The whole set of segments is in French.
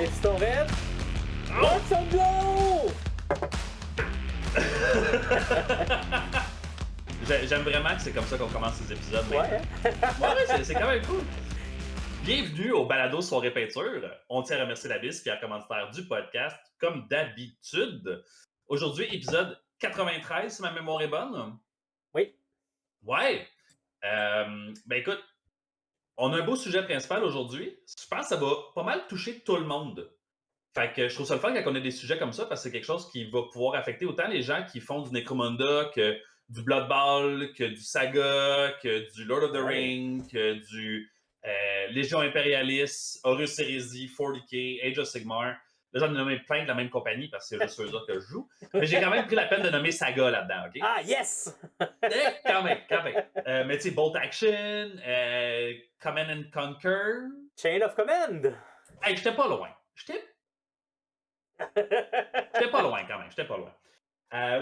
Les pistons raides. Oh! What's up, blow? J'aime vraiment que c'est comme ça qu'on commence ces épisodes. Ouais. Ouais, c'est quand même cool. Bienvenue au Balado Soirée Peinture. On tient à remercier la BIS qui est commanditaire du podcast, comme d'habitude. Aujourd'hui, épisode 93, si ma mémoire est bonne. Oui. Ouais. Écoute, on a un beau sujet principal aujourd'hui. Je pense que ça va pas mal toucher tout le monde. Fait que je trouve ça le fun quand on a des sujets comme ça parce que c'est quelque chose qui va pouvoir affecter autant les gens qui font du Necromunda que du Blood Bowl, que du Saga, que du Lord of the Ring, que du Légion Impérialiste, Horus Heresy, 40K, Age of Sigmar. Là, j'en ai nommé plein de la même compagnie parce que c'est juste eux autres que je joue. Mais j'ai quand même pris la peine de nommer Saga là-dedans, OK? Ah, yes! Quand même. Mais tu sais, Bolt Action, Command and Conquer. Chain of Command! Hey, j'étais pas loin. J'étais pas loin quand même,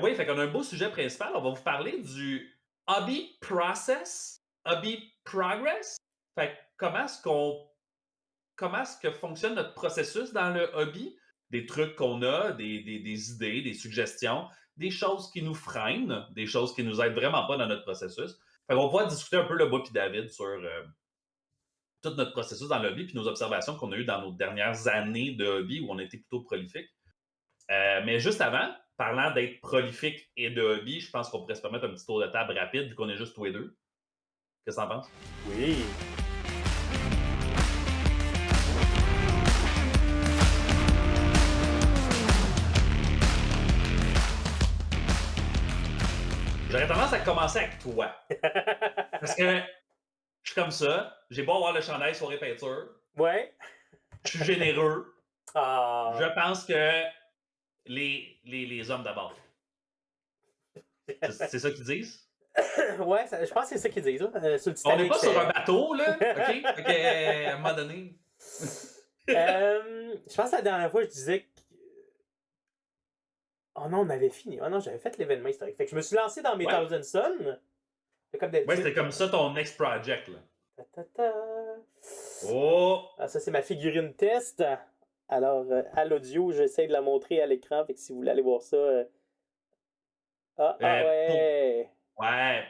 oui, fait qu'on a un beau sujet principal. On va vous parler du hobby process, hobby progress. Fait que comment est-ce que fonctionne notre processus dans le hobby? Des trucs qu'on a, des idées, des suggestions, des choses qui nous freinent, des choses qui nous aident vraiment pas dans notre processus. Fait qu'on va pouvoir discuter un peu le moi et David sur tout notre processus dans le hobby puis nos observations qu'on a eues dans nos dernières années de hobby où on a été plutôt prolifique. Mais juste avant, parlant d'être prolifique et de hobby, je pense qu'on pourrait se permettre un petit tour de table rapide vu qu'on est juste tous les deux. Qu'est-ce que t'en penses? Oui. J'aurais tendance à commencer avec toi. Parce que je suis comme ça. J'ai beau avoir le chandail soirée peinture. Ouais. Je suis généreux. Ah. Je pense que les hommes d'abord. C'est ça qu'ils disent? Ouais, je pense que c'est ça qu'ils disent. Là. Sur le On n'est Titanic, pas sur un bateau, là. OK? Fait que, à un moment donné. Je pense que la dernière fois, je disais que. Oh non, on avait fini. Oh non, j'avais fait l'événement historique. Fait que je me suis lancé dans mes Thousand Sun. Comme ouais, c'était comme ça ton next project, là. Ta-ta-ta. Oh! Ah, ça, c'est ma figurine test. Alors, à l'audio, j'essaie de la montrer à l'écran. Fait que si vous voulez aller voir ça. Ouais!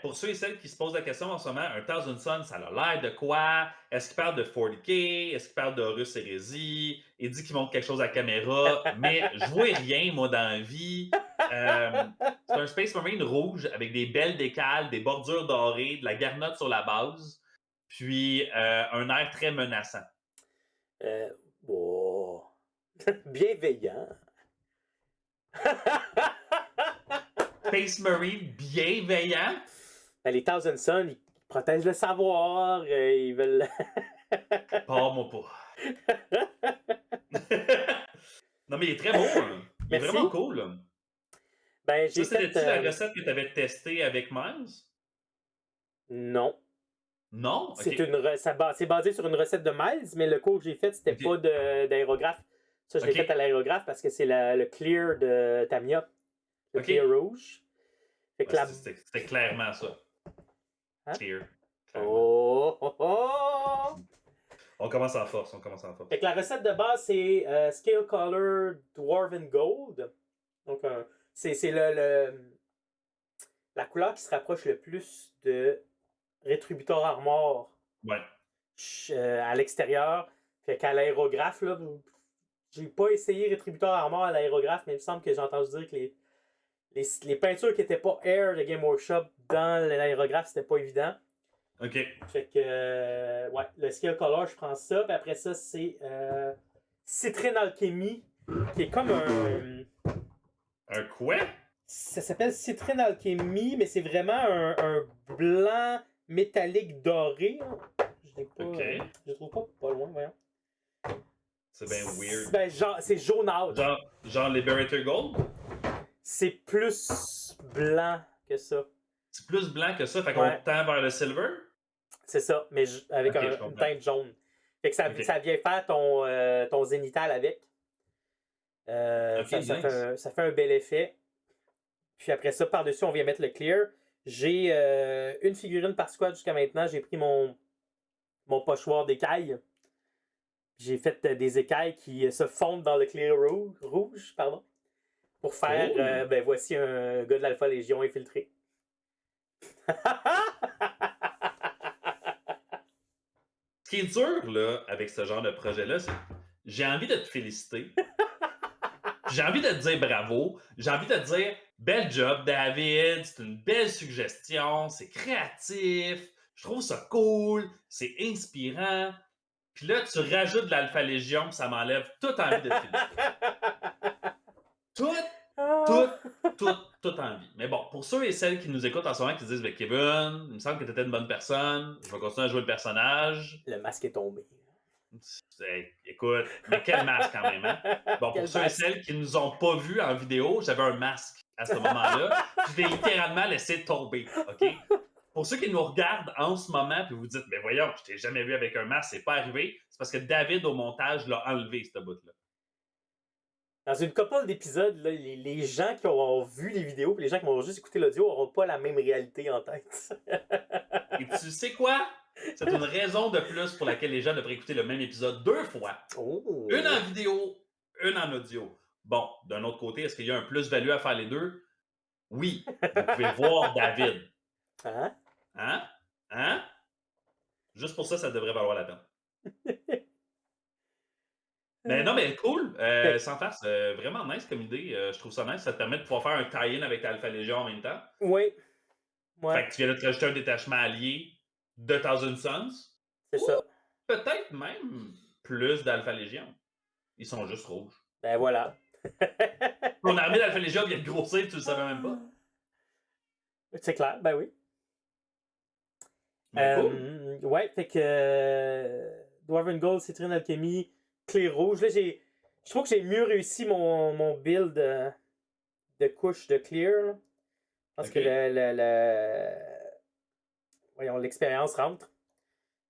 Pour ceux et celles qui se posent la question en ce moment, un Thousand Sun, ça a l'air de quoi? Est-ce qu'il parle de 40K? Est-ce qu'il parle de Horus Heresy? Il dit qu'il montre quelque chose à la caméra, mais je vois rien, moi, dans la vie. C'est un Space Marine rouge avec des belles décales, des bordures dorées, de la garnotte sur la base, puis un air très menaçant. Oh. Bienveillant. Space Marine bienveillant. Ben, les Thousand Sun, ils protègent le savoir. Ils veulent. Pas-moi pas. Non, mais il est très beau. Hein. Il est vraiment cool. Hein. Ben, j'ai ça, c'était-tu la recette que tu avais testée avec Miles? Non. Non? Okay. C'est basé sur une recette de Miles, mais le cours que j'ai fait, c'était pas d'aérographe. Ça, je l'ai fait à l'aérographe parce que c'est le clear de Tamiya. Le clear rouge. Fait que c'était clairement ça. Hein? Clear. Clairement. Oh! On commence en force. Fait que la recette de base, c'est Scale Color Dwarven Gold. Donc, c'est la couleur qui se rapproche le plus de Rétributor Armor à l'extérieur. Fait qu'à l'aérographe, là, j'ai pas essayé Rétributor Armor à l'aérographe, mais il me semble que j'ai entendu dire que les peintures qui n'étaient pas Air de Game Workshop dans l'aérographe, c'était pas évident. OK. Fait que, le Scale Color, je prends ça. Puis après ça, c'est Citrine Alchemy, qui est comme un... Un quoi? Ça s'appelle Citrine Alchemy, mais c'est vraiment un blanc métallique doré. Je l'ai pas... je le trouve pas loin, voyons. C'est bien weird. Ben, c'est jaunâtre. Genre Liberator Gold? C'est plus blanc que ça. C'est plus blanc que ça, fait qu'on tend vers le silver? C'est ça, mais avec une teinte jaune. Fait que ça vient faire ton zénital avec. Ça fait un bel effet. Puis après ça, par-dessus, on vient mettre le clear. J'ai une figurine par squad jusqu'à maintenant. J'ai pris mon pochoir d'écaille. J'ai fait des écailles qui se fondent dans le clear rouge, pardon, pour faire, Cool. ben voici un gars de l'Alpha Légion infiltré. Ce qui est dur là, avec ce genre de projet-là, c'est j'ai envie de te féliciter. J'ai envie de te dire bravo. J'ai envie de te dire bel job, David. C'est une belle suggestion. C'est créatif. Je trouve ça cool. C'est inspirant. Puis là, tu rajoutes de l'Alpha Légion, puis ça m'enlève toute envie de te féliciter. Toute envie. Mais bon, pour ceux et celles qui nous écoutent en ce moment, qui se disent ben, Kevin, il me semble que tu étais une bonne personne. Je vais continuer à jouer le personnage. Le masque est tombé. Écoute, mais quel masque quand même, hein? Bon, Quel pour ceux et masque. celles qui ne nous ont pas vus en vidéo, j'avais un masque à ce moment-là. Je l'ai littéralement laissé tomber, OK? Pour ceux qui nous regardent en ce moment, puis vous dites, mais voyons, je t'ai jamais vu avec un masque, c'est pas arrivé, c'est parce que David, au montage, l'a enlevé, ce bout-là. Dans une couple d'épisodes, là, les gens qui ont vu les vidéos et les gens qui vont juste écouter l'audio n'auront pas la même réalité en tête. Et tu sais quoi? C'est une raison de plus pour laquelle les gens devraient écouter le même épisode 2 fois. Oh. Une en vidéo, une en audio. Bon, d'un autre côté, est-ce qu'il y a un plus-value à faire les deux? Oui. Vous pouvez voir David. Hein? Hein? Hein? Juste pour ça, ça devrait valoir la peine. Mais non, mais cool. Sans farce, vraiment nice comme idée. Je trouve ça nice. Ça te permet de pouvoir faire un tie-in avec Alpha Légion en même temps. Oui. Fait Ouais, que tu viens de te rajouter un détachement allié de Thousand Sons. c'est ça. Peut-être même plus d'Alpha Légion. Ils sont juste rouges. Ben voilà. Ton armée d'Alpha Légion vient de grossir, tu le savais même pas. C'est clair, ben oui. Mais cool. Ouais, fait que Dwarven Gold, Citrine Alchemy, Clé Rouge. Là, je trouve que j'ai mieux réussi mon build de couche de Clear. Là. Je pense que voyons, l'expérience rentre.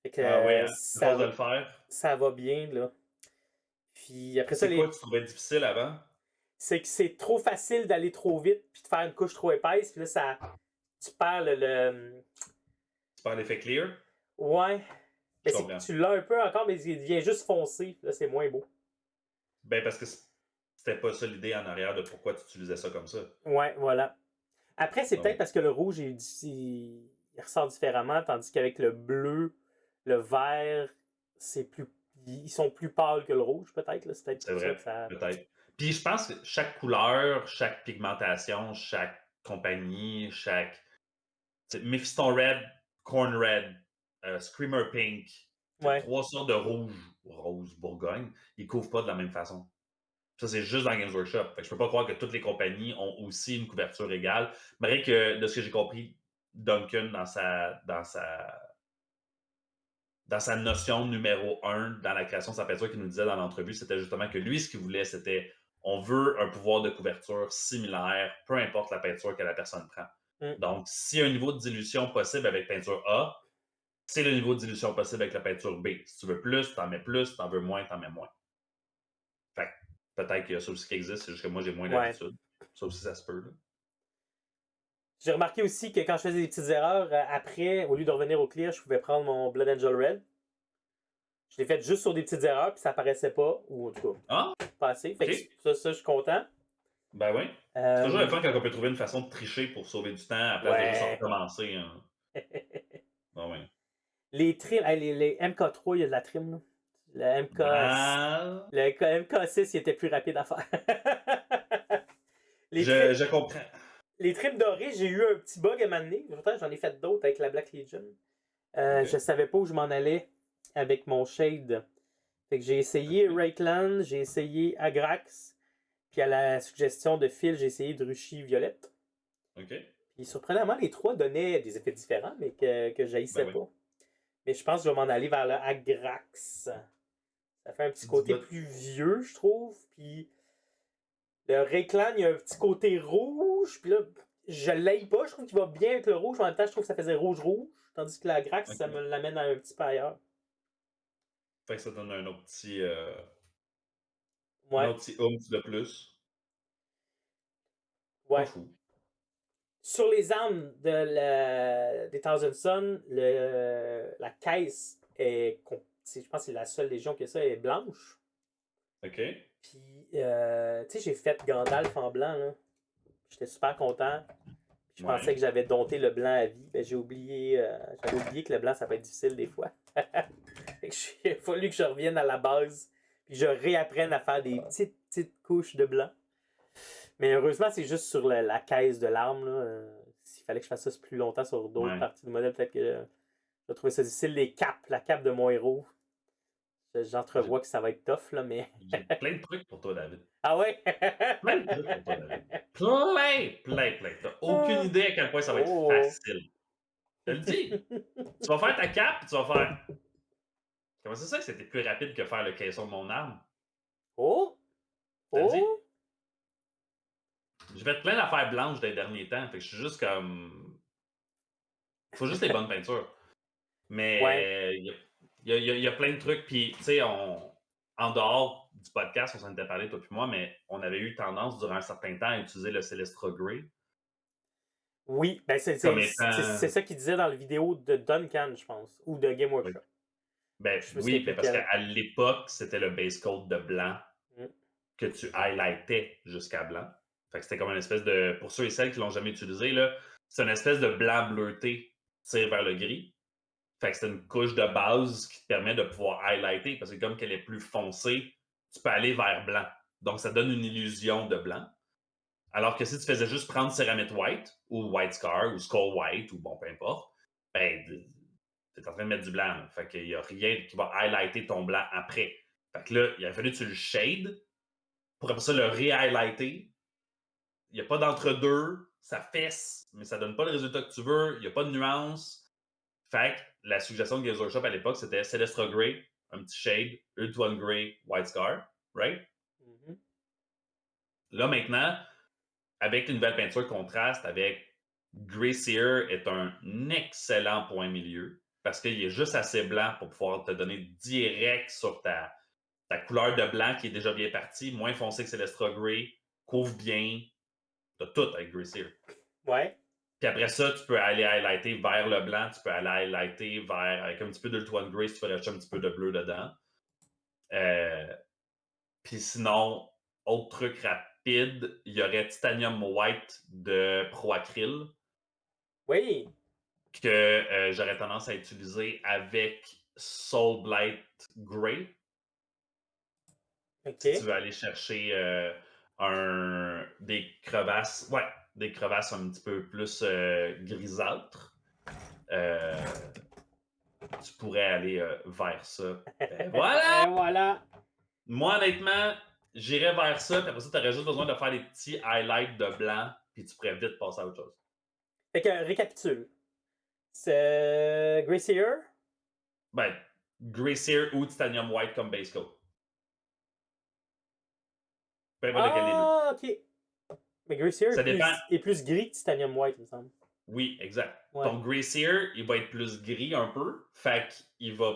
Fait que Ah oui, hein? C'est force de le faire. ça va bien, là. Puis après ça, C'est quoi que tu trouvais difficile avant? c'est que c'est trop facile d'aller trop vite puis de faire une couche trop épaisse. Puis là, tu perds Tu parles l'effet clear? Ouais. Mais Je c'est comprends. que tu l'as un peu encore, mais il devient juste foncé. Là, c'est moins beau. Ben, parce que c'était pas ça l'idée en arrière de pourquoi tu utilisais ça comme ça. Ouais, voilà. Après, c'est Ah peut-être oui. parce que le rouge, il ressort différemment, tandis qu'avec le bleu, le vert, ils sont plus pâles que le rouge, peut-être. Là. C'est peut-être C'est pour ça vrai, que ça. peut-être. Puis je pense que chaque couleur, chaque pigmentation, chaque compagnie, Mephiston Red, Corn Red, Screamer Pink, Ouais. 3 sortes de rose Bourgogne, ils couvrent pas de la même façon. Ça, c'est juste dans Games Workshop. Fait que je peux pas croire que toutes les compagnies ont aussi une couverture égale. Malgré que, de ce que j'ai compris, Duncan, dans sa notion numéro 1 dans la création de sa peinture qu'il nous disait dans l'entrevue, c'était justement que lui, ce qu'il voulait, c'était on veut un pouvoir de couverture similaire, peu importe la peinture que la personne prend. Donc, s'il y a un niveau de dilution possible avec peinture A, c'est le niveau de dilution possible avec la peinture B. Si tu veux plus, t'en mets plus, t'en veux moins, t'en mets moins. Fait que peut-être qu'il y a ça aussi qui existe, c'est juste que moi, j'ai moins l'habitude. Ça aussi, ça se peut. Là. J'ai remarqué aussi que quand je faisais des petites erreurs, après, au lieu de revenir au clear, je pouvais prendre mon Blood Angel Red. Je l'ai fait juste sur des petites erreurs, puis ça apparaissait pas, ou en tout cas, pas assez. Fait que ça, je suis content. Ben oui. C'est toujours le fun quand on peut trouver une façon de tricher pour sauver du temps à la place de juste recommencer. Hein. Ben oui. Les trims, les MK3, il y a de la trim. Là. Le MK6, il était plus rapide à faire. Je comprends. Les trims dorés, j'ai eu un petit bug à m'amener. Pourtant, j'en ai fait d'autres avec la Black Legion. Je savais pas où je m'en allais avec mon shade. Fait que j'ai essayé Rakeland, j'ai essayé Agrax, puis à la suggestion de Phil, j'ai essayé Druchy Violette. Puis surprenamment, les trois donnaient des effets différents, mais que j'haïssais pas. Mais je pense que je vais m'en aller vers le Agrax. Ça fait un petit côté plus vieux, je trouve. Puis le Rakeland, il y a un petit côté rouge. Puis là, je l'aille pas. Je trouve qu'il va bien avec le rouge. Mais en même temps, je trouve que ça faisait rouge-rouge. Tandis que l'Agrax, ça me l'amène un petit peu ailleurs. Fait que ça donne un autre petit... Ouais. Un autre petit oomph de plus. Ouais. Pas fou. Sur les armes des Thousand Sons, la caisse est je pense que c'est la seule légion que ça est blanche. OK. Puis, tu sais, j'ai fait Gandalf en blanc, là. J'étais super content. Je pensais que j'avais dompté le blanc à vie. Ben, j'avais oublié que le blanc, ça peut être difficile des fois. Fait que il a fallu que je revienne à la base. Puis je réapprenne à faire des petites couches de blanc. Mais heureusement, c'est juste sur la caisse de l'arme, là. S'il fallait que je fasse ça plus longtemps sur d'autres parties du modèle, peut-être que je vais trouver ça difficile. La cape de mon héros. J'entrevois que ça va être tough, là, mais. J'ai plein de trucs pour toi, David. Ah ouais? Plein de trucs pour toi, David. Plein. T'as aucune idée à quel point ça va être facile. Je te le dis. Tu vas faire ta cape, tu vas faire. Comment c'est ça que c'était plus rapide que faire le caisson de mon arme? Oh! Je te le dis. Oh! J'ai fait plein d'affaires blanches des derniers temps. Fait que je suis juste comme. Faut juste les bonnes peintures. Mais il y a plein de trucs. Puis, tu sais, en dehors du podcast, on s'en était parlé, toi puis moi, mais on avait eu tendance durant un certain temps à utiliser le Celestra Grey. Oui, ben c'est Comme étant. ça qu'il disait dans la vidéo de Duncan, je pense, ou de Game Workshop. Ben, Je me oui, souviens plus parce lequel. qu'à l'époque, c'était le base coat de blanc Mm. que tu highlightais jusqu'à blanc. Fait que c'était comme une espèce de. Pour ceux et celles qui l'ont jamais utilisé, là, c'est une espèce de blanc bleuté qui tire vers le gris. Fait que c'est une couche de base qui te permet de pouvoir highlighter parce que comme qu'elle est plus foncée, tu peux aller vers blanc. Donc, ça donne une illusion de blanc. Alors que si tu faisais juste prendre Ceramite White ou White Scar ou Skull White ou bon, peu importe, ben, t'es en train de mettre du blanc. Là. Fait qu'il n'y a rien qui va highlighter ton blanc après. Fait que là, il a fallu que tu le shades pour après ça le re-highlighter. Il n'y a pas d'entre-deux. Ça fesse, mais ça donne pas le résultat que tu veux. Il n'y a pas de nuance. Fait que la suggestion de Games Workshop à l'époque, c'était Celestra Grey, un petit shade, Ultron Grey, White Scar, right? Mm-hmm. Là, maintenant, avec une nouvelle peinture contraste, avec Grey Seer est un excellent point milieu parce qu'il est juste assez blanc pour pouvoir te donner direct sur ta couleur de blanc qui est déjà bien partie, moins foncé que Celestra Grey, couvre bien, t'as tout avec Grey Seer. Ouais. Puis après ça, tu peux aller highlighter vers le blanc, tu peux aller highlighter vers, avec un petit peu d'Ultron Grey si tu veux rajouter un petit peu de bleu dedans. Puis sinon, autre truc rapide, il y aurait Titanium White de Proacryl. Oui. Que j'aurais tendance à utiliser avec Soul Blight Grey. Okay. Si tu veux aller chercher des crevasses, des crevasses un petit peu plus grisâtres, tu pourrais aller vers ça. Ben voilà! Et voilà! Moi, honnêtement, j'irais vers ça, puis après ça, tu aurais juste besoin de faire des petits highlights de blanc, puis tu pourrais vite passer à autre chose. Fait que, récapitule. C'est Grey Seer? Ben, Grey Seer ou Titanium White comme base coat. Peu importe lequel des deux. Ah, ok. Mais Grey Seer Ça dépend. est plus gris que Titanium White, il me semble. Oui, exact. Ouais. Ton Grey Seer, il va être plus gris un peu. Fait qu'il va.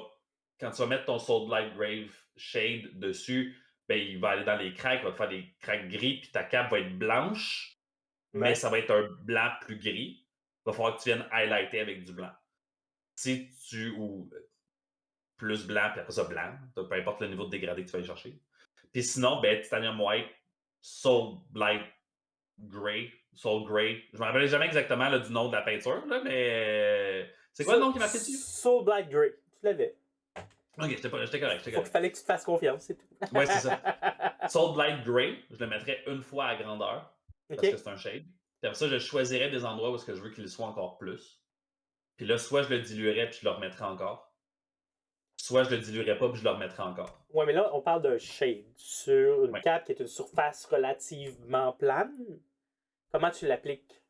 Quand tu vas mettre ton Soul Blight Grave Shade dessus, ben, il va aller dans les cracks, il va te faire des cracks gris, puis ta cape va être blanche, mais ça va être un blanc plus gris. Il va falloir que tu viennes highlighter avec du blanc. Si tu. Ou plus blanc, puis après ça, blanc. Peu importe le niveau de dégradé que tu vas aller chercher. Puis sinon, ben, Titanium White, Soul Blight Grey, Soul Grey. Je ne me rappelle jamais exactement là, du nom de la peinture, là, mais. C'est quoi le nom qui est marqué dessus? Soul Blight Grey. Tu l'avais. Ok, j'étais correct. Il fallait que tu te fasses confiance, c'est tout. Ouais, c'est ça. Soul Blight Grey, je le mettrais une fois à grandeur. Parce que c'est un shade. Puis après ça, je choisirais des endroits où est-ce que je veux qu'il soit encore plus. Puis là, soit je le diluerais puis je le remettrais encore. Soit je le diluerais pas puis je le remettrais encore. Ouais, mais là, on parle d'un shade sur une cape qui est une surface relativement plane. Comment tu l'appliques?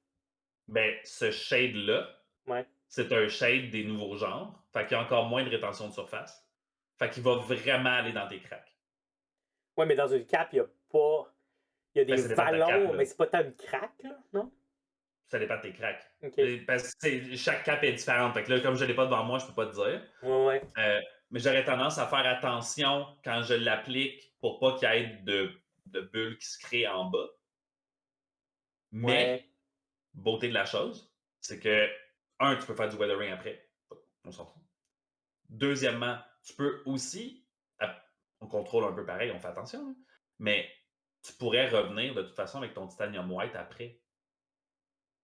Ben, ce shade-là, c'est un shade des nouveaux genres. Fait qu'il y a encore moins de rétention de surface. Fait qu'il va vraiment aller dans tes cracks. Ouais, mais dans une cape, il y a pas. Il y a des vallons, mais c'est pas tant une craque, là, non? Ça dépend de tes cracks. Okay. Parce que chaque cape est différente. Fait que là, comme je l'ai pas devant moi, je peux pas te dire. Ouais. Mais j'aurais tendance à faire attention quand je l'applique pour pas qu'il y ait de bulles qui se créent en bas. Mais, beauté de la chose, c'est que, un, tu peux faire du weathering après. On s'en fout. Deuxièmement, tu peux aussi, on contrôle un peu pareil, on fait attention, hein, mais tu pourrais revenir de toute façon avec ton titanium white après,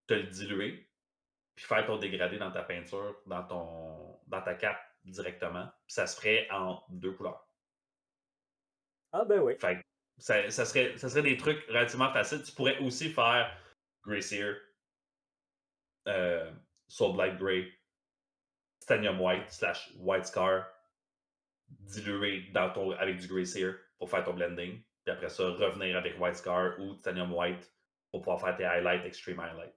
te le diluer, puis faire ton dégradé dans ta peinture, dans ta cape directement, puis ça se ferait en 2 couleurs. Ah, ben oui. Fait que ça serait des trucs relativement faciles. Tu pourrais aussi faire Grey Seer, Soul Blight Grey, Titanium White / White Scar, dilué avec du Grey Seer pour faire ton blending. Puis après ça, revenir avec White Scar ou Titanium White pour pouvoir faire tes highlights, Extreme Highlight.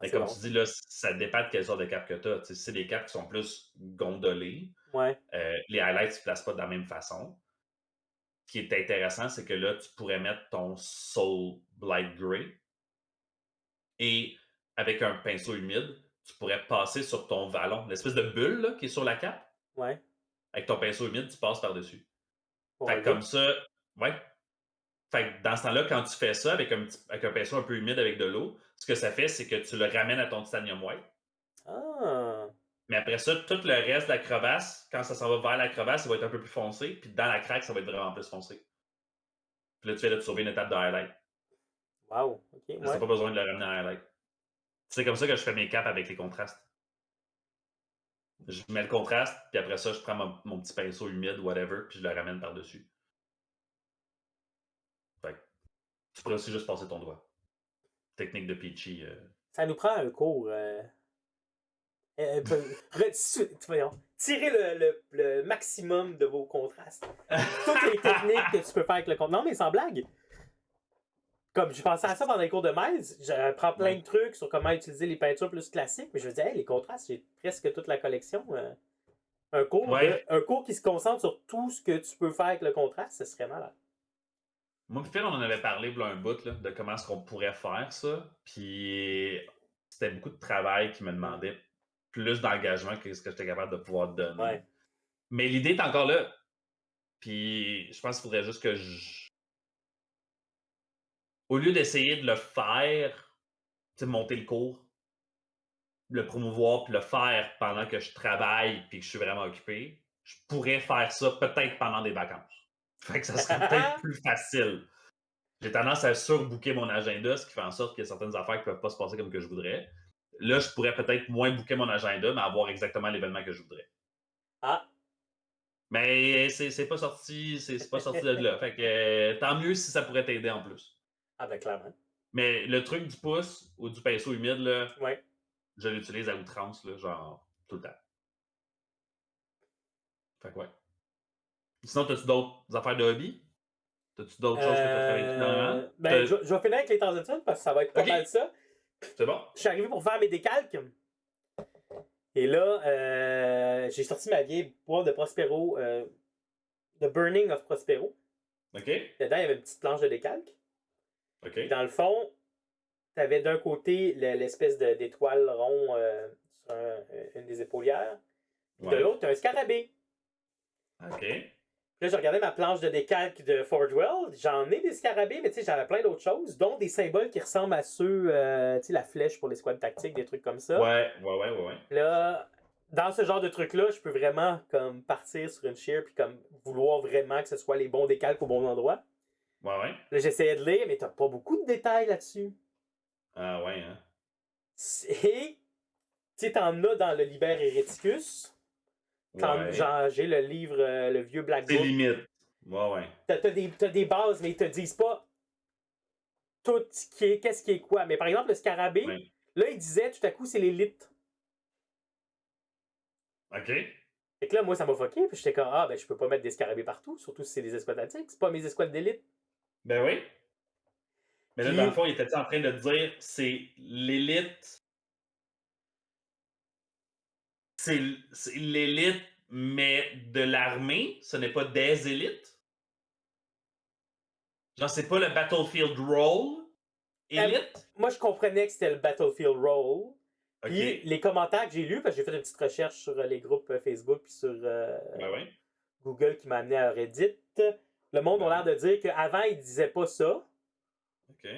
Mais C'est comme bon. tu dis, là, ça dépend de quelle sorte de cap que tu as. Si c'est des capes qui sont plus gondolées, Ouais. les highlights ne se placent pas de la même façon. Ce qui est intéressant, c'est que là, tu pourrais mettre ton Soul Blight Grey et avec un pinceau humide, tu pourrais passer sur ton vallon, l'espèce de bulle là, qui est sur la cape. Ouais. Avec ton pinceau humide, tu passes par-dessus. Pour Fait que relever. comme ça, ouais. Fait que dans ce temps-là, quand tu fais ça avec un pinceau un peu humide avec de l'eau, ce que ça fait, c'est que tu le ramènes à ton titanium white. Ah. Mais après ça, tout le reste de la crevasse, quand ça s'en va vers la crevasse, ça va être un peu plus foncé. Puis dans la craque, ça va être vraiment plus foncé. Puis là, tu viens de te sauver une étape de highlight. Wow. OK, Tu n'as ouais. pas besoin de le ramener en highlight. C'est comme ça que je fais mes capes avec les contrastes. Je mets le contraste, puis après ça, je prends mon petit pinceau humide, whatever, puis je le ramène par-dessus. Fait que tu pourrais aussi juste passer ton doigt. Technique de Peachy. Ça nous prend un cours. Voyons. Tirez le maximum de vos contrastes. Toutes les techniques que tu peux faire avec le contraste. Non, mais sans blague. Comme je pensais à ça pendant les cours de maths, j'apprends plein de trucs sur comment utiliser les peintures plus classiques, mais je me disais, hey, les contrastes, j'ai presque toute la collection. Un cours qui se concentre sur tout ce que tu peux faire avec le contraste, ce serait malade. Moi, Phil, on en avait parlé pour un bout là, de comment est-ce qu'on pourrait faire ça. Puis c'était beaucoup de travail qui me demandait plus d'engagement que ce que j'étais capable de pouvoir donner. Ouais. Mais l'idée est encore là. Puis je pense qu'il faudrait juste que au lieu d'essayer de le faire, monter le cours, le promouvoir puis le faire pendant que je travaille puis que je suis vraiment occupé, je pourrais faire ça peut-être pendant des vacances. Fait que ça serait peut-être plus facile. J'ai tendance à surbooker mon agenda, ce qui fait en sorte qu'il y a certaines affaires qui ne peuvent pas se passer comme que je voudrais. Là, je pourrais peut-être moins booker mon agenda, mais avoir exactement l'événement que je voudrais. Ah. Mais c'est pas sorti, c'est pas sorti de là. Fait que tant mieux si ça pourrait t'aider en plus. Ah, ben clairement. Mais le truc du pouce ou du pinceau humide, là, Ouais. je l'utilise à outrance, là, genre tout le temps. Fait que ouais. Sinon, as-tu d'autres affaires de hobby? As-tu d'autres choses que tu as travaillé dessus dernièrement? Ben, je vais finir avec les temps d'études parce que ça va être pas Ok, mal ça. c'est bon. Je suis arrivé pour faire mes décalques. Et là, j'ai sorti ma vieille boîte de Prospero, The Burning of Prospero. Ok, Dedans, il y avait une petite planche de décalque. ok. Et dans le fond, tu avais d'un côté l'espèce d'étoile rond sur une des épaulières. Puis de Ouais. l'autre, tu as un scarabée. Ok. Là, j'ai regardé ma planche de décalque de Forgewell. J'en ai des scarabées, mais tu sais, j'avais plein d'autres choses, dont des symboles qui ressemblent à ceux, tu sais, la flèche pour les squads tactiques, des trucs comme ça. Ouais. Là, dans ce genre de truc-là, je peux vraiment comme partir sur une shear puis comme vouloir vraiment que ce soit les bons décalques au bon endroit. Ouais. Là, j'essayais de lire, mais t'as pas beaucoup de détails là-dessus. Ah ouais, hein. Et, tu sais, t'en as dans le Liber Hereticus. Ouais. Genre, j'ai le livre, le vieux Black C'est Book. limite. Ouais. T'as des bases, mais ils te disent pas tout qu'est-ce qui est quoi. Mais par exemple, le scarabée, Ouais. là, il disait tout à coup, c'est l'élite. Ok. Fait que là, moi, ça m'a fucké. Puis j'étais comme, ah, ben, je peux pas mettre des scarabées partout, surtout si c'est des escouades tactiques. C'est pas mes escouades d'élite. Ben oui. Mais là, dans le Puis, fond, il était en train de dire c'est l'élite. C'est l'élite, mais de l'armée. Ce n'est pas des élites. Genre, c'est pas le Battlefield Role élite. moi, je comprenais que c'était le Battlefield Role. Ok. Puis les commentaires que j'ai lus, parce que j'ai fait une petite recherche sur les groupes Facebook puis sur Ben oui. Google qui m'a amené à Reddit, le monde a l'air de dire qu'avant, ils disaient pas ça. Ok.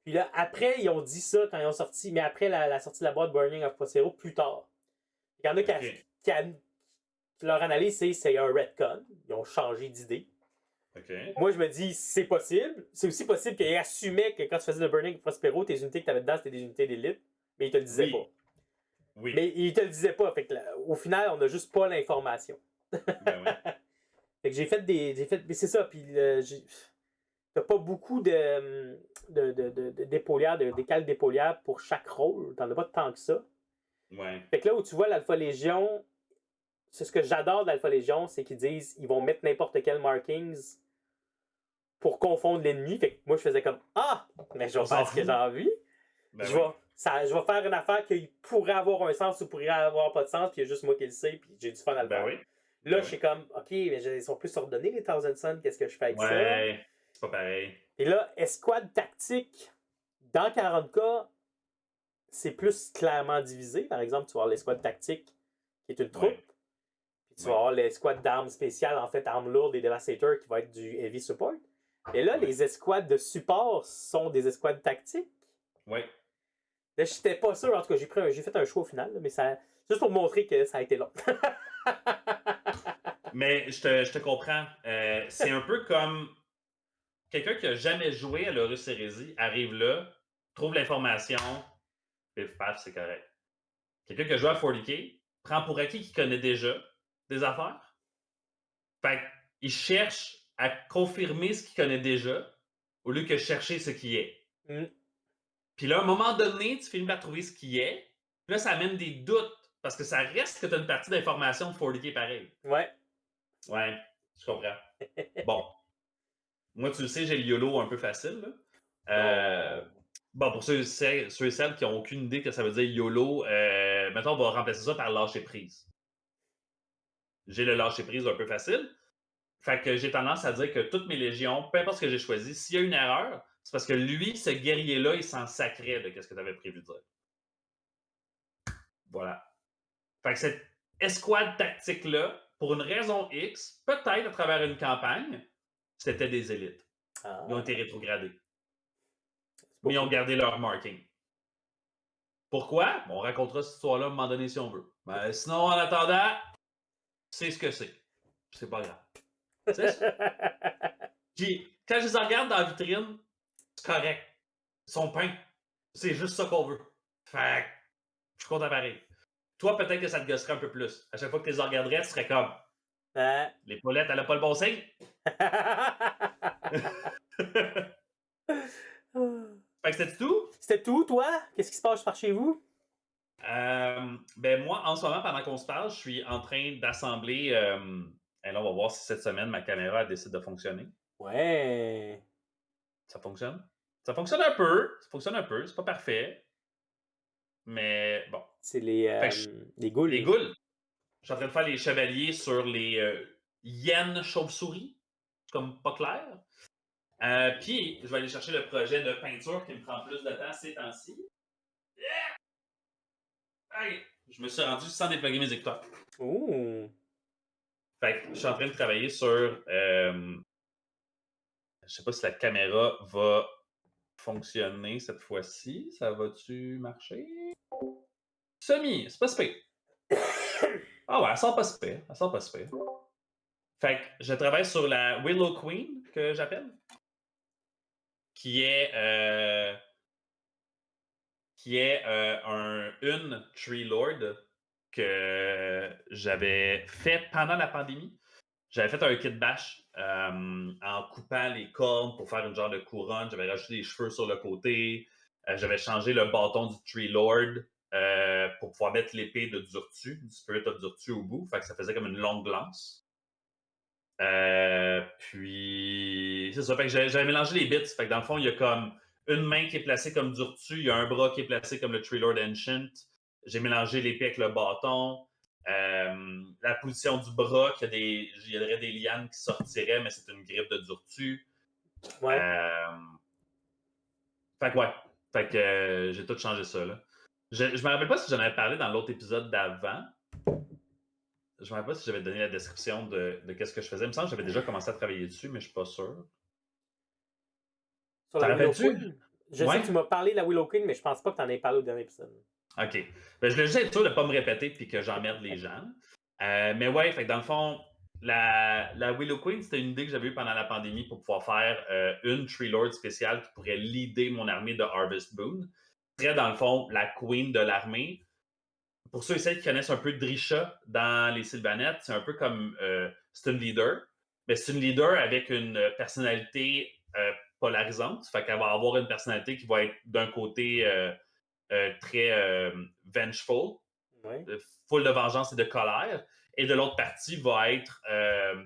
Puis là, après, ils ont dit ça quand ils ont sorti, mais après la sortie de la boîte Burning of Prospero, plus tard. Il y en a qui leur analyse, c'est un retcon. Ils ont changé d'idée. OK. Moi, je me dis, c'est possible. C'est aussi possible qu'ils assumaient que quand tu faisais le Burning Prospero, tes unités que tu avais dedans, c'était des unités d'élite, mais ils te le disaient Oui. pas. Oui. Mais ils te le disaient pas. Fait que au final, on n'a juste pas l'information. Ben oui. Fait que j'ai fait des. Mais c'est ça. Puis t'as pas beaucoup d'épaulières, des calques d'épaulières pour chaque rôle. T'en as pas tant que ça. Ouais. Fait que là où tu vois l'Alpha Légion, c'est ce que j'adore de l'Alpha Légion, c'est qu'ils disent ils vont mettre n'importe quel markings pour confondre l'ennemi. Fait que moi je faisais comme ah, mais je vais On s'en faire ce que fout. j'ai envie. Ben je, oui. je vais faire une affaire qui pourrait avoir un sens ou pourrait avoir pas de sens, puis il y a juste moi qui le sais, puis j'ai du fun à le faire. Ben oui. Là, Ben je suis oui. comme, ok, mais ils sont plus ordonnés les Thousand Suns, qu'est-ce que je fais avec ça? Ouais. C'est pas pareil. Et là, escouade tactique, dans 40K, c'est plus clairement divisé. Par exemple, tu vas avoir l'escouade tactique, qui est une troupe. Ouais. Puis tu vas avoir l'escouade d'armes spéciales, en fait, armes lourdes et Devastator, qui va être du heavy support. Et là, les escouades de support sont des escouades tactiques. Ouais. Là, j'étais pas sûr. En tout cas, j'ai fait un choix au final, là, mais ça, juste pour montrer que ça a été long. Mais je te comprends. C'est un peu comme quelqu'un qui a jamais joué à l'Horus Hérésie arrive là, trouve l'information, pif paf, c'est correct. Quelqu'un qui a joué à 40K prend pour acquis qu'il connaît déjà des affaires. Fait qu'il cherche à confirmer ce qu'il connaît déjà au lieu que chercher ce qui est. Mm. Puis là, à un moment donné, tu finis par trouver ce qui est. Puis là, ça amène des doutes parce que ça reste que tu as une partie d'information de 40K pareil. Ouais. Ouais, je comprends. Bon. Moi, tu le sais, j'ai le YOLO un peu facile. Là. Bon, pour ceux et celles qui n'ont aucune idée que ça veut dire YOLO, mettons, on va remplacer ça par lâcher prise. J'ai le lâcher prise un peu facile. Fait que j'ai tendance à dire que toutes mes légions, peu importe ce que j'ai choisi, s'il y a une erreur, c'est parce que lui, ce guerrier-là, il s'en sacrait de ce que tu avais prévu de dire. Voilà. Fait que cette escouade tactique-là, pour une raison X, peut-être à travers une campagne, c'était des élites. Ils ont été rétrogradés. Mais ils ont gardé leur marking. Pourquoi? Bon, on racontera cette histoire-là à un moment donné si on veut. Mais sinon, en attendant, c'est ce que c'est. C'est pas grave. C'est ça. Puis, quand je les regarde dans la vitrine, c'est correct. Ils sont peints. C'est juste ça qu'on veut. Fait que, je suis content pareil. Toi, peut-être que ça te gosserait un peu plus. À chaque fois que tu les regarderais, tu serais comme l'épaulette, elle a pas le bon signe. Fait que c'était tout? C'était tout, toi? Qu'est-ce qui se passe par chez vous? Ben moi, en ce moment, pendant qu'on se parle, je suis en train d'assembler. Et là, on va voir si cette semaine, ma caméra décide de fonctionner. Ouais. Ça fonctionne? Ça fonctionne un peu. Ça fonctionne un peu. C'est pas parfait. Mais bon. C'est les goules. Les goules. Je suis en train de faire les chevaliers sur les hyènes chauves-souris. C'est comme pas clair. Puis, je vais aller chercher le projet de peinture qui me prend plus de temps ces temps-ci. Hey, je me suis rendu sans déploguer mes écouteurs. Ouh. Fait que je suis en train de travailler sur. Je sais pas si la caméra va fonctionner cette fois-ci. Ça va-tu marcher? Semi, c'est pas super. Ah ouais, elle sort pas super. Elle sort pas super. Fait que je travaille sur la Willow Queen, que j'appelle. Qui est une Tree Lord que j'avais fait pendant la pandémie. J'avais fait un kit bash en coupant les cornes pour faire une genre de couronne. J'avais rajouté des cheveux sur le côté. J'avais changé le bâton du Tree Lord pour pouvoir mettre l'épée de Durtu, du Spirit of Durtu au bout. Fait que ça faisait comme une longue lance. Puis, c'est ça. Fait que j'avais mélangé les bits. Fait que dans le fond, il y a comme une main qui est placée comme Durtu, il y a un bras qui est placé comme le Tree Lord Ancient. J'ai mélangé l'épée avec le bâton. La position du bras, il y aurait des lianes qui sortiraient, mais c'est une griffe de Durtu. Ouais. Fait que ouais. Fait que j'ai tout changé ça. Là. Je me rappelle pas si j'en avais parlé dans l'autre épisode d'avant. Je me rappelle pas si j'avais donné la description de qu'est-ce que je faisais. Il me semble que j'avais déjà commencé à travailler dessus, mais je suis pas sûr. Sur la Willow Queen? Je sais que tu m'as parlé de la Willow Queen, mais je pense pas que tu en aies parlé au dernier épisode. OK. Ben, je voulais juste être sûr de ne pas me répéter et que j'emmerde les gens. Mais ouais, fait que dans le fond, la Willow Queen, c'était une idée que j'avais eue pendant la pandémie pour pouvoir faire une Tree Lord spéciale qui pourrait leader mon armée de Harvest Boon. Serait dans le fond la Queen de l'armée. Pour ceux et celles qui connaissent un peu Drisha dans les Sylvanettes, c'est un peu comme c'est une leader, mais c'est une leader avec une personnalité polarisante. Fait qu'elle va avoir une personnalité qui va être d'un côté très vengeful, Ouais. full de vengeance et de colère, et de l'autre partie va être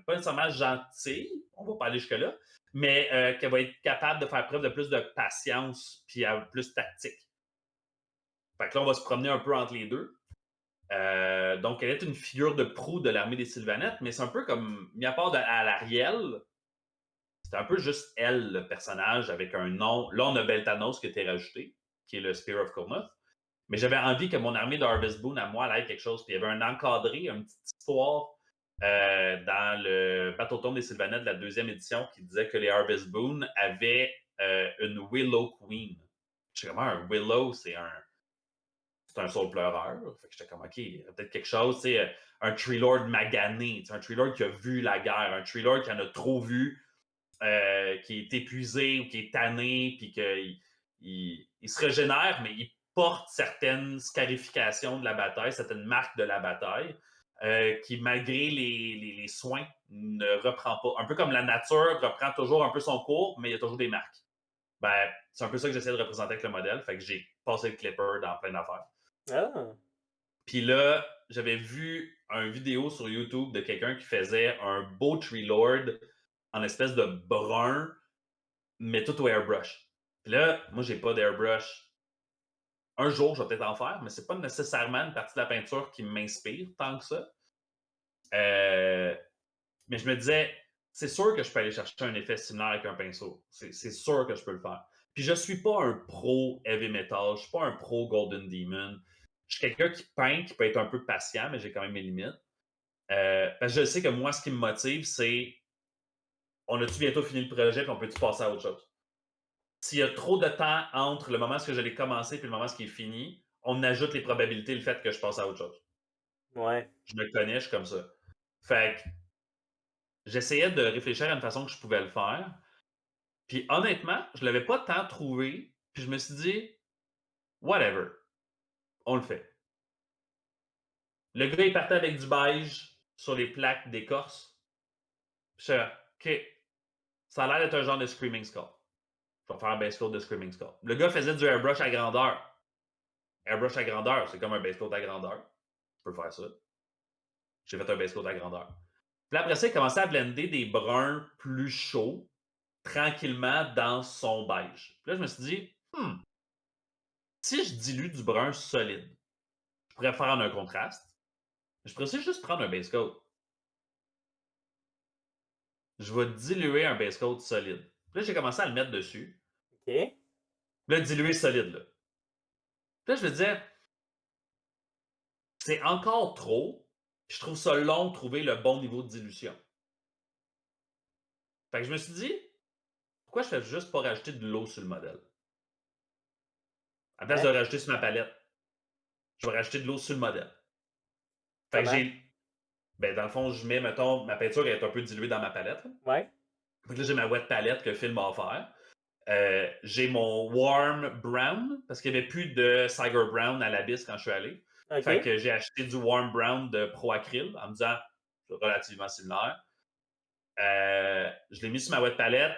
pas nécessairement gentille, on va pas aller jusque-là, mais qu'elle va être capable de faire preuve de plus de patience puis plus tactique. Fait que là, on va se promener un peu entre les deux. Donc, elle est une figure de proue de l'armée des Sylvanettes, mais c'est un peu comme, mis à part à l'Ariel, c'est un peu juste elle, le personnage, avec un nom. Là, on a Beltanos qui a été rajouté, qui est le Spear of Kurnoth. Mais j'avais envie que mon armée d'Harvest Boon, à moi, elle ait quelque chose. Puis il y avait un encadré, une petite histoire dans le Battletome des Sylvanettes de la deuxième édition qui disait que les Harvest Boon avaient une Willow Queen. Je sais comment un Willow, c'est un soul pleureur. Fait que j'étais comme, OK, il y a peut-être quelque chose, tu sais, un Tree Lord magané, un Tree Lord qui a vu la guerre, un Tree Lord qui en a trop vu, qui est épuisé ou qui est tanné, puis qu'il il se régénère, mais il porte certaines scarifications de la bataille, certaines marques de la bataille, qui, malgré les soins, ne reprend pas. Un peu comme la nature reprend toujours un peu son cours, mais il y a toujours des marques. Ben, c'est un peu ça que j'essaie de représenter avec le modèle, fait que j'ai passé le clipper dans plein d'affaires. Ah! Puis là, j'avais vu une vidéo sur YouTube de quelqu'un qui faisait un beau Tree Lord en espèce de brun, mais tout au airbrush. Puis là, moi, j'ai pas d'airbrush. Un jour, je vais peut-être en faire, mais c'est pas nécessairement une partie de la peinture qui m'inspire tant que ça. Mais je me disais, c'est sûr que je peux aller chercher un effet similaire avec un pinceau. C'est sûr que je peux le faire. Puis je suis pas un pro heavy metal, je suis pas un pro Golden Demon. Je suis quelqu'un qui peint, qui peut être un peu patient, mais j'ai quand même mes limites. Parce que je sais que moi, ce qui me motive, c'est on a-tu bientôt fini le projet, puis on peut-tu passer à autre chose? S'il y a trop de temps entre le moment où je l'ai commencé et le moment où il est fini, on ajoute les probabilités, le fait que je passe à autre chose. Ouais. Je me connais, je suis comme ça. Fait que j'essayais de réfléchir à une façon que je pouvais le faire. Puis honnêtement, je ne l'avais pas tant trouvé. Puis je me suis dit, whatever, on le fait. Le gars, il partait avec du beige sur les plaques d'écorce. Je suis OK, ça a l'air d'être un genre de Screaming Skull. Je vais faire un base coat de Screaming Skull. Le gars faisait du airbrush à grandeur. Airbrush à grandeur, c'est comme un base coat à grandeur. Je peux faire ça. J'ai fait un base coat à grandeur. Puis après ça, il commençait à blender des bruns plus chauds, tranquillement dans son beige. Puis là, je me suis dit, si je dilue du brun solide, je pourrais faire un contraste. Je pourrais aussi juste prendre un base coat. Je vais diluer un base coat solide. Puis là, j'ai commencé à le mettre dessus. OK. Puis là, diluer solide, là. Puis là, je me disais, c'est encore trop. Puis je trouve ça long de trouver le bon niveau de dilution. Fait que je me suis dit, pourquoi je fais juste pas rajouter de l'eau sur le modèle? À la place de Ouais. rajouter sur ma palette, je vais rajouter de l'eau sur le modèle. Fait que Comment? j'ai. Ben, dans le fond, je mets, mettons, ma peinture est un peu diluée dans ma palette. Là. Ouais. Fait que là, j'ai ma wet palette que Phil m'a offert. J'ai mon warm brown, parce qu'il n'y avait plus de Tiger Brown à l'abysse quand je suis allé. Fait OK. que j'ai acheté du warm brown de Pro Acryl en me disant c'est relativement similaire. Je l'ai mis sur ma wet palette,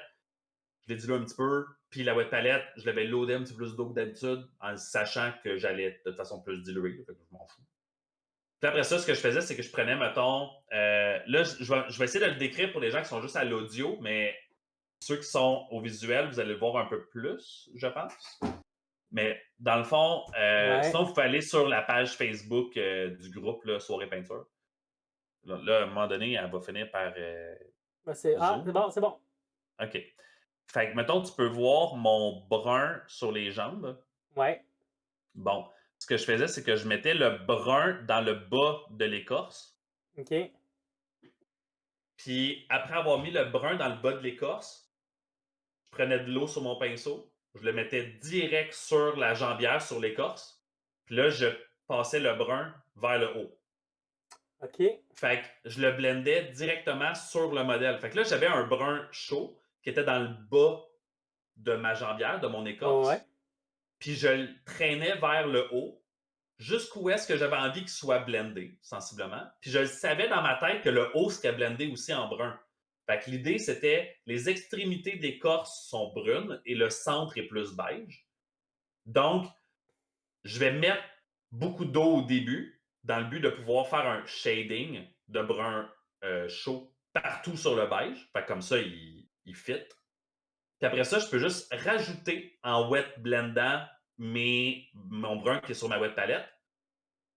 je l'ai dilué un petit peu, puis la wet palette, je l'avais loadé un petit peu plus d'eau que d'habitude en sachant que j'allais de toute façon plus diluer. Fait que je m'en fous. Puis après ça, ce que je faisais, c'est que je prenais, mettons, là, je vais essayer de le décrire pour les gens qui sont juste à l'audio, mais ceux qui sont au visuel, vous allez le voir un peu plus, je pense. Mais dans le fond, Ouais. sinon, vous pouvez aller sur la page Facebook du groupe là, Soirée Peinture. Là, à un moment donné, elle va finir par Ben, c'est... Ah, c'est Zoom. bon, c'est bon. OK. Fait que, mettons, tu peux voir mon brun sur les jambes. Ouais. Bon, ce que je faisais, c'est que je mettais le brun dans le bas de l'écorce. OK. Puis, après avoir mis le brun dans le bas de l'écorce, je prenais de l'eau sur mon pinceau, je le mettais direct sur la jambière, sur l'écorce. Puis là, je passais le brun vers le haut. OK. Fait que je le blendais directement sur le modèle. Fait que là, j'avais un brun chaud qui était dans le bas de ma jambière, de mon Ouais. écorce. Puis je le traînais vers le haut, jusqu'où est-ce que j'avais envie qu'il soit blendé, sensiblement. Puis je le savais dans ma tête que le haut serait blendé aussi en brun. Fait que l'idée, c'était les extrémités d'écorce sont brunes et le centre est plus beige. Donc, je vais mettre beaucoup d'eau au début dans le but de pouvoir faire un shading de brun chaud partout sur le beige. Fait que comme ça, il fit. Puis après ça, je peux juste rajouter en wet blendant mon brun qui est sur ma wet palette.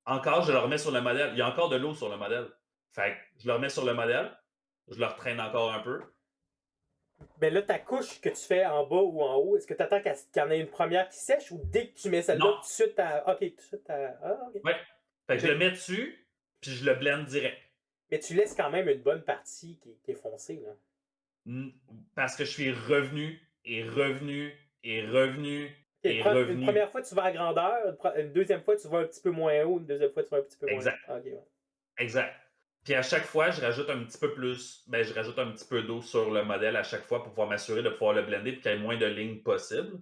Encore, je le remets sur le modèle. Il y a encore de l'eau sur le modèle. Fait que je le remets sur le modèle. Je le retraîne encore un peu. Ben là, ta couche que tu fais en bas ou en haut, est-ce que tu attends qu'il y en ait une première qui sèche ou dès que tu mets celle-là, Non. tout de suite à. OK, tout de suite à. Ah, OK. Ouais. Fait que je le mets dessus, puis je le blende direct. Mais tu laisses quand même une bonne partie qui est foncée, là. Parce que je suis revenu et revenu et revenu OK, et une revenu. première fois, tu vas à grandeur, une deuxième fois, tu vas un petit peu moins haut, une deuxième fois, tu vas un petit peu moins haut. Exact. Ah, OK, ouais. Exact. Puis à chaque fois, je rajoute un petit peu plus, je rajoute un petit peu d'eau sur le modèle à chaque fois pour pouvoir m'assurer de pouvoir le blender et qu'il y ait moins de lignes possible.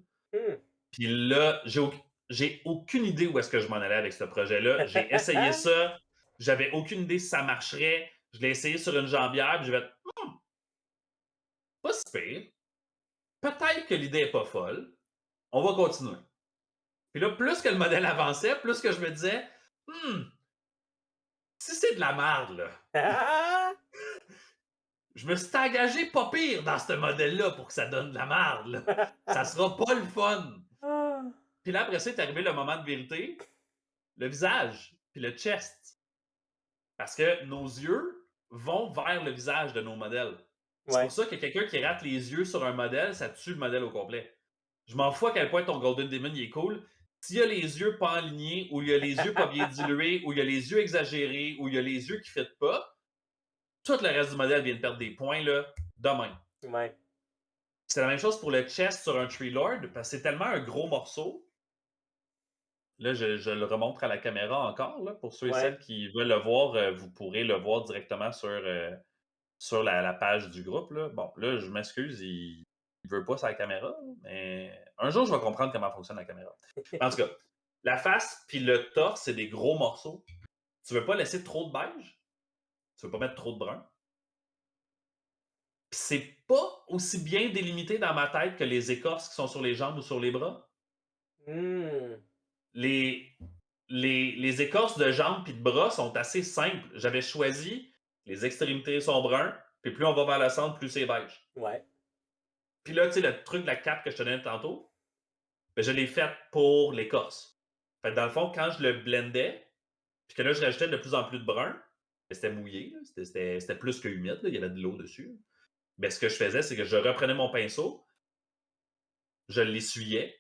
Puis là, j'ai aucune idée où est-ce que je m'en allais avec ce projet-là. J'ai essayé ça, j'avais aucune idée si ça marcherait. Je l'ai essayé sur une jambière, puis je vais être pas si pire. Peut-être que l'idée est pas folle. On va continuer. Puis là, plus que le modèle avançait, plus que je me disais, si c'est de la merde, là, je me suis engagé pas pire dans ce modèle-là pour que ça donne de la merde. Là. Ça sera pas le fun. Puis là, après ça, est arrivé le moment de vérité, le visage, puis le chest. Parce que nos yeux vont vers le visage de nos modèles. C'est pour ça que quelqu'un qui rate les yeux sur un modèle, ça tue le modèle au complet. Je m'en fous à quel point ton Golden Demon il est cool. S'il y a les yeux pas alignés, ou il y a les yeux pas bien dilués, ou il y a les yeux exagérés, ou il y a les yeux qui ne fitent pas, tout le reste du modèle vient de perdre des points là, de même. Ouais. C'est la même chose pour le chest sur un Tree Lord, parce que c'est tellement un gros morceau. Là, je le remontre à la caméra encore. Là, pour ceux et celles qui veulent le voir, vous pourrez le voir directement sur la page du groupe. Là. Bon, là, je m'excuse, il ne veut pas sa caméra, mais un jour, je vais comprendre comment fonctionne la caméra. En tout cas, la face puis le torse, c'est des gros morceaux. Tu ne veux pas laisser trop de beige. Tu ne veux pas mettre trop de brun. Puis c'est pas aussi bien délimité dans ma tête que les écorces qui sont sur les jambes ou sur les bras. Les écorces de jambes et de bras sont assez simples. J'avais choisi, les extrémités sont bruns, puis plus on va vers le centre, plus c'est beige. Ouais. Puis là, tu sais, le truc de la cape que je te donnais tantôt, je l'ai fait pour l'écorce. Fait que dans le fond, quand je le blendais, puis que là, je rajoutais de plus en plus de brun, c'était mouillé, c'était plus que humide, il y avait de l'eau dessus. Mais ce que je faisais, c'est que je reprenais mon pinceau, je l'essuyais,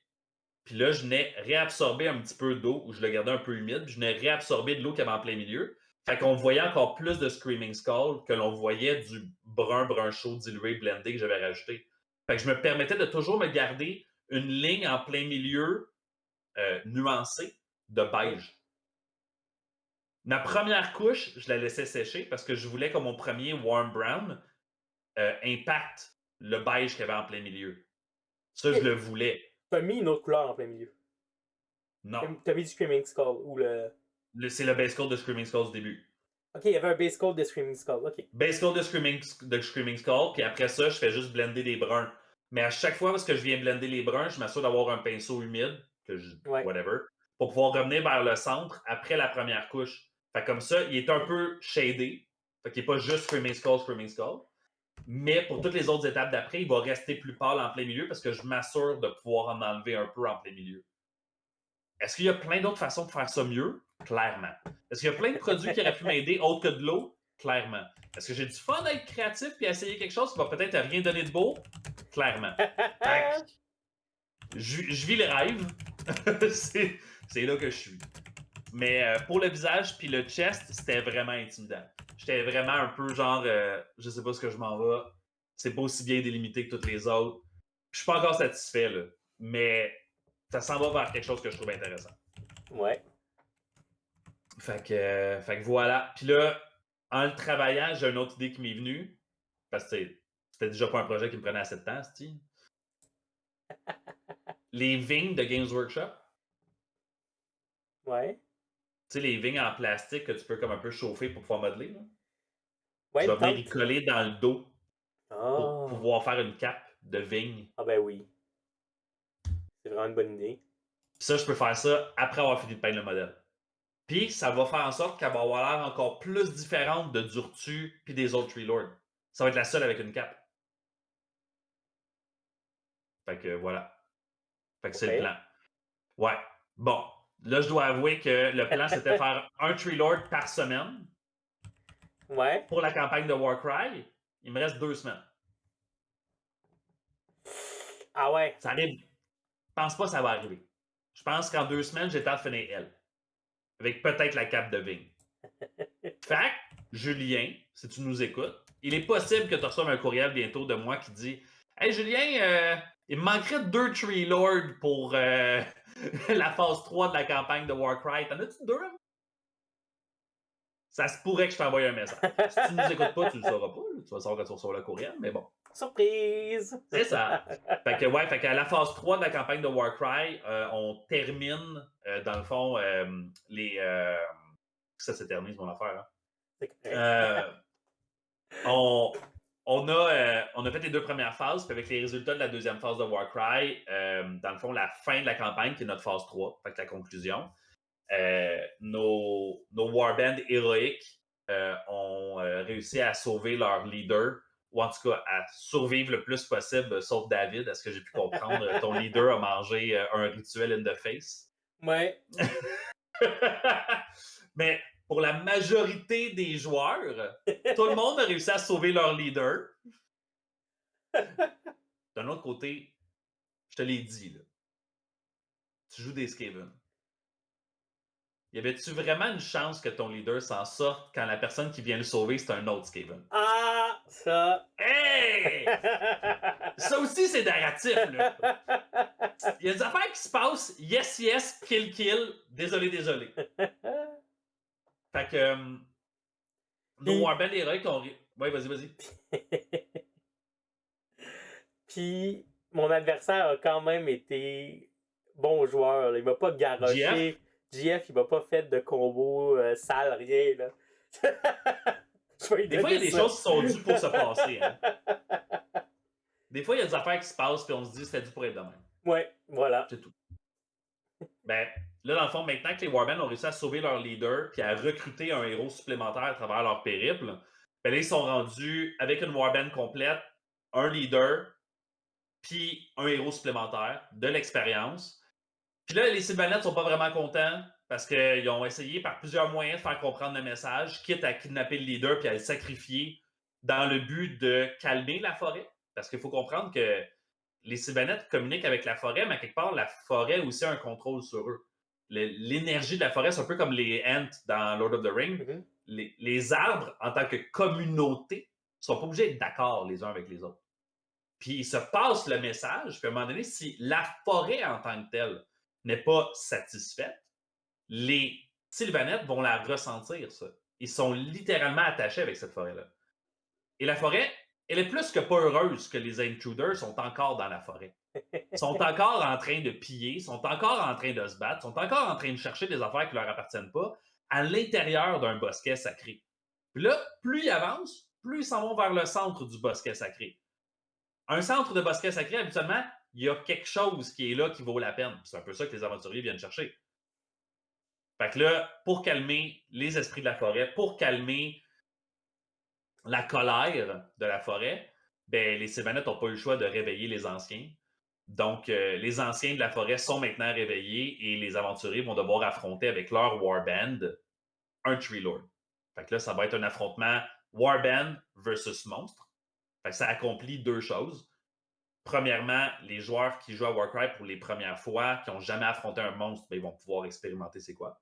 puis là, je venais réabsorber un petit peu d'eau, ou je le gardais un peu humide, puis je venais réabsorber de l'eau qu'il y avait en plein milieu. Fait qu'on voyait encore plus de Screaming Skull que l'on voyait du brun chaud dilué, blendé que j'avais rajouté. Fait que je me permettais de toujours me garder une ligne en plein milieu nuancée de beige. Ma première couche, je la laissais sécher parce que je voulais que mon premier Warm Brown impacte le beige qu'il y avait en plein milieu. Ça, je le voulais. Tu as mis une autre couleur en plein milieu. Non. Tu as mis du Screaming Skull ou le. C'est le base coat de Screaming Skull au début. Ok, il y avait un base coat de Screaming Skull. Ok. Base coat de Screaming Skull, puis après ça, je fais juste blender des bruns. Mais à chaque fois, parce que je viens blender les bruns, je m'assure d'avoir un pinceau humide, whatever, pour pouvoir revenir vers le centre après la première couche. Fait comme ça, il est un peu shadé. Fait qu'il n'est pas juste Screaming Skull. Mais pour toutes les autres étapes d'après, il va rester plus pâle en plein milieu parce que je m'assure de pouvoir en enlever un peu en plein milieu. Est-ce qu'il y a plein d'autres façons de faire ça mieux? Clairement. Est-ce qu'il y a plein de produits qui auraient pu m'aider autre que de l'eau? Clairement. Est-ce que j'ai du fun à être créatif et à essayer quelque chose qui va peut-être rien donner de beau? Clairement. Je vis le rêve. c'est là que je suis. Mais pour le visage puis le chest, c'était vraiment intimidant. J'étais vraiment un peu genre, je sais pas ce que je m'en vais. C'est pas aussi bien délimité que toutes les autres. Je suis pas encore satisfait, là. Mais ça s'en va vers quelque chose que je trouve intéressant. Ouais. Fait que voilà. Puis là, en le travaillant, j'ai une autre idée qui m'est venue. Parce que c'était déjà pas un projet qui me prenait assez de temps, c'ti. Les vignes de Games Workshop. Ouais. Tu sais, les vignes en plastique que tu peux comme un peu chauffer pour pouvoir modeler. Là. Ouais, Je vais venir y tente. coller dans le dos pour Ah. pouvoir faire une cape de vigne. Ah ben oui. C'est vraiment une bonne idée. Puis ça, je peux faire ça après avoir fini de peindre le modèle. Puis ça va faire en sorte qu'elle va avoir l'air encore plus différente de Durtu puis des autres Tree Lords. Ça va être la seule avec une cape. Fait que voilà. Fait que c'est le Ok. plan. Ouais. Bon. Là, je dois avouer que le plan, c'était faire un Tree Lord par semaine. Ouais. Pour la campagne de Warcry, il me reste 2 semaines. Ah ouais. Ça arrive. Je pense pas que ça va arriver. Je pense qu'en 2 semaines, j'ai le temps de finir elle. Avec peut-être la cape de vigne. Fait Julien, si tu nous écoutes, il est possible que tu reçoives un courriel bientôt de moi qui dit Hey Julien, il me manquerait 2 Tree Lords pour la phase 3 de la campagne de Warcry. T'en as-tu 2? Ça se pourrait que je t'envoie un message. Si tu nous écoutes pas, tu le sauras pas. Tu vas savoir quand tu reçois le courriel, mais bon. Surprise! C'est ça. Fait que, ouais, fait qu'à la phase 3 de la campagne de Warcry, on termine, dans le fond, les. Ça s'éternise, mon affaire. Hein. C'est correct. On a fait les 2 premières phases, puis avec les résultats de la deuxième phase de Warcry, dans le fond, la fin de la campagne, qui est notre phase 3, fait que la conclusion, nos warbands héroïques ont réussi à sauver leur leader, ou en tout cas à survivre le plus possible, sauf David. À ce que j'ai pu comprendre, ton leader a mangé un rituel in the face. Ouais. Mais pour la majorité des joueurs, tout le monde a réussi à sauver leur leader. D'un autre côté, je te l'ai dit, là, tu joues des Skaven. Y avait-tu vraiment une chance que ton leader s'en sorte quand la personne qui vient le sauver, c'est un autre Skaven? Ah, ça. Hey! Ça aussi, c'est narratif, là. Il y a des affaires qui se passent. Yes, yes, kill, kill. Désolé, désolé. Fait que nos warbands héroïques ont... Ouais, vas-y, vas-y. Puis, mon adversaire a quand même été bon joueur. Là. Il m'a pas garoché. GF, il m'a pas fait de combo sale, rien. Là. Des fois, il y a des choses qui sont dues pour se passer. Hein. Des fois, il y a des affaires qui se passent puis on se dit c'était dû pour être de même. Ouais, voilà. C'est tout. Ben, là, dans le fond, maintenant que les Warbands ont réussi à sauver leur leader puis à recruter un héros supplémentaire à travers leur périple, ben là, ils sont rendus avec une Warband complète, un leader, puis un héros supplémentaire, de l'expérience. Puis là, les Sylvanettes sont pas vraiment contents parce qu'ils ont essayé par plusieurs moyens de faire comprendre le message, quitte à kidnapper le leader puis à le sacrifier dans le but de calmer la forêt. Parce qu'il faut comprendre que les Sylvanettes communiquent avec la forêt, mais à quelque part, la forêt a aussi un contrôle sur eux. L'énergie de la forêt, c'est un peu comme les Ents dans Lord of the Rings. Mm-hmm. Les arbres, en tant que communauté, sont pas obligés d'être d'accord les uns avec les autres. Puis ils se passent le message, puis à un moment donné, si la forêt en tant que telle n'est pas satisfaite, les Sylvanettes vont la ressentir, ça. Ils sont littéralement attachés avec cette forêt-là. Et la forêt, elle est plus que pas heureuse que les intruders sont encore dans la forêt. Ils sont encore en train de piller, sont encore en train de se battre, sont encore en train de chercher des affaires qui ne leur appartiennent pas à l'intérieur d'un bosquet sacré. Puis là, plus ils avancent, plus ils s'en vont vers le centre du bosquet sacré. Un centre de bosquet sacré, habituellement, il y a quelque chose qui est là qui vaut la peine. C'est un peu ça que les aventuriers viennent chercher. Fait que là, pour calmer les esprits de la forêt, pour calmer la colère de la forêt, ben, les Sylvanettes n'ont pas eu le choix de réveiller les anciens. Donc, les anciens de la forêt sont maintenant réveillés et les aventuriers vont devoir affronter avec leur Warband un Tree Lord. Fait que là, ça va être un affrontement Warband versus monstre. Fait que ça accomplit 2 choses. Premièrement, les joueurs qui jouent à Warcry pour les premières fois, qui n'ont jamais affronté un monstre, ben, ils vont pouvoir expérimenter c'est quoi.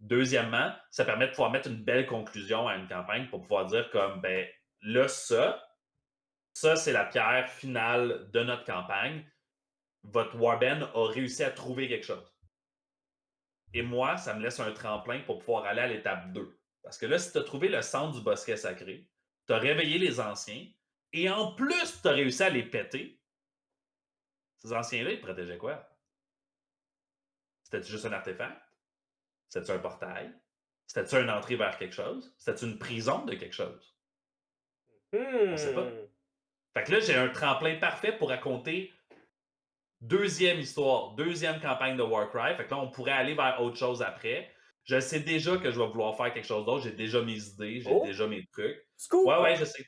Deuxièmement, ça permet de pouvoir mettre une belle conclusion à une campagne pour pouvoir dire comme, ben là, ça c'est la pierre finale de notre campagne. Votre Warband a réussi à trouver quelque chose. Et moi, ça me laisse un tremplin pour pouvoir aller à l'étape 2. Parce que là, si tu as trouvé le centre du bosquet sacré, tu as réveillé les anciens, et en plus, tu as réussi à les péter, ces anciens-là, ils te protégeaient quoi? C'était juste un artefact? C'était un portail? C'était une entrée vers quelque chose? C'était une prison de quelque chose? On sait pas. Fait que là, j'ai un tremplin parfait pour raconter deuxième histoire, deuxième campagne de Warcry. Fait que là, on pourrait aller vers autre chose après. Je sais déjà que je vais vouloir faire quelque chose d'autre. J'ai déjà mes idées, j'ai déjà mes trucs. Scoop! Ouais, je sais.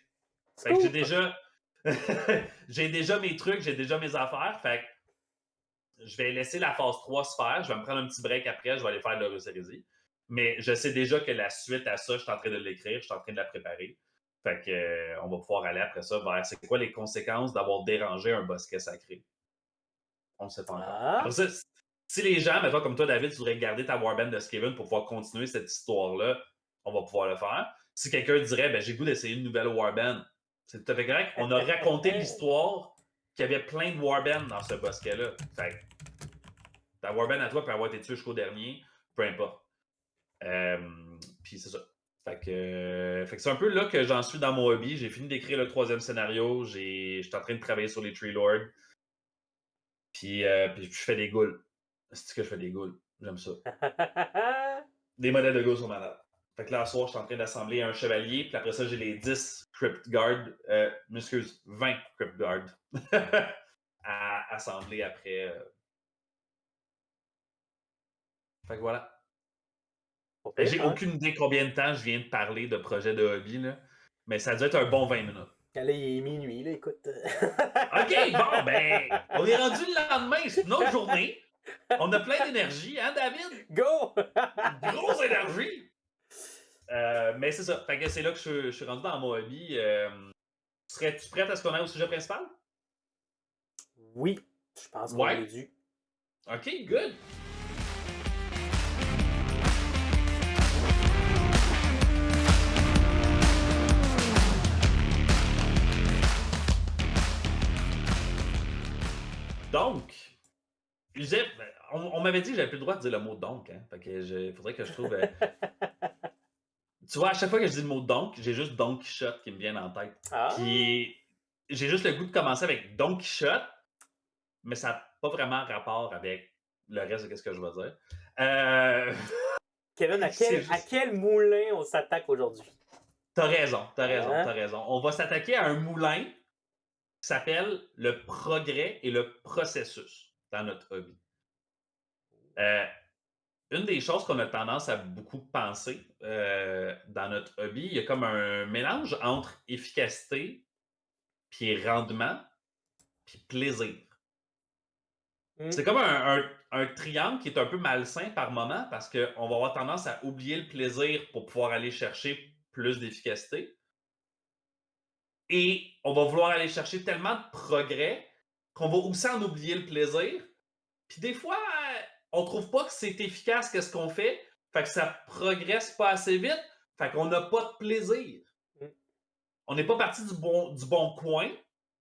Fait que j'ai Scoop! déjà... j'ai déjà mes trucs, j'ai déjà mes affaires. Fait que je vais laisser la phase 3 se faire. Je vais me prendre un petit break après. Je vais aller faire de l'Horus Heresy. Mais je sais déjà que la suite à ça, je suis en train de l'écrire, je suis en train de la préparer. Fait que, on va pouvoir aller après ça vers c'est quoi les conséquences d'avoir dérangé un bosquet sacré. On ne sait pas encore. Après ça, si les gens, mettons comme toi, David, tu voudrais garder ta warband de Skaven pour pouvoir continuer cette histoire-là, on va pouvoir le faire. Si quelqu'un dirait, ben, j'ai le goût d'essayer une nouvelle warband, c'est tout à fait correct. On a raconté l'histoire qu'il y avait plein de warbands dans ce bosquet-là. Fait que ta warband à toi peut avoir été tuée jusqu'au dernier, peu importe. Puis c'est ça. Fait que c'est un peu là que j'en suis dans mon hobby. J'ai fini d'écrire le 3e scénario. J'étais en train de travailler sur les Tree Lords. Puis je fais des ghouls. C'est que je fais des ghouls. J'aime ça. Des modèles de ghouls sont malades. Fait que là, ce soir, je suis en train d'assembler un chevalier. Puis après ça, j'ai les 10 Crypt Guard. M'excuse, 20 Crypt Guard à assembler après. Fait que voilà. J'ai aucune idée combien de temps je viens de parler de projet de hobby, là. Mais ça a dû être un bon 20 minutes. Là, il est minuit, là, écoute. OK, bon, ben, on est rendu le lendemain, c'est une autre journée. On a plein d'énergie, hein, David? Go! Grosse énergie! Mais c'est ça. Fait que c'est là que je suis rendu dans mon hobby. Serais-tu prête à ce qu'on aille au sujet principal? Oui, je pense qu'on est dû. OK, good. Donc, on m'avait dit que j'avais plus le droit de dire le mot donc. Hein? Fait que faudrait que je trouve. Tu vois, à chaque fois que je dis le mot donc, j'ai juste Don Quichotte qui me vient en tête. Puis j'ai juste le goût de commencer avec Don Quichotte, mais ça n'a pas vraiment rapport avec le reste de ce que je vais dire. Kevin, à quel moulin on s'attaque aujourd'hui? T'as raison. On va s'attaquer à un moulin qui s'appelle le progrès et le processus dans notre hobby. Une des choses qu'on a tendance à beaucoup penser dans notre hobby, il y a comme un mélange entre efficacité, puis rendement, puis plaisir. C'est comme un triangle qui est un peu malsain par moment parce qu'on va avoir tendance à oublier le plaisir pour pouvoir aller chercher plus d'efficacité. Et on va vouloir aller chercher tellement de progrès qu'on va aussi en oublier le plaisir. Puis des fois, on trouve pas que c'est efficace qu'est-ce qu'on fait, fait que ça progresse pas assez vite, fait qu'on n'a pas de plaisir. On n'est pas parti du bon coin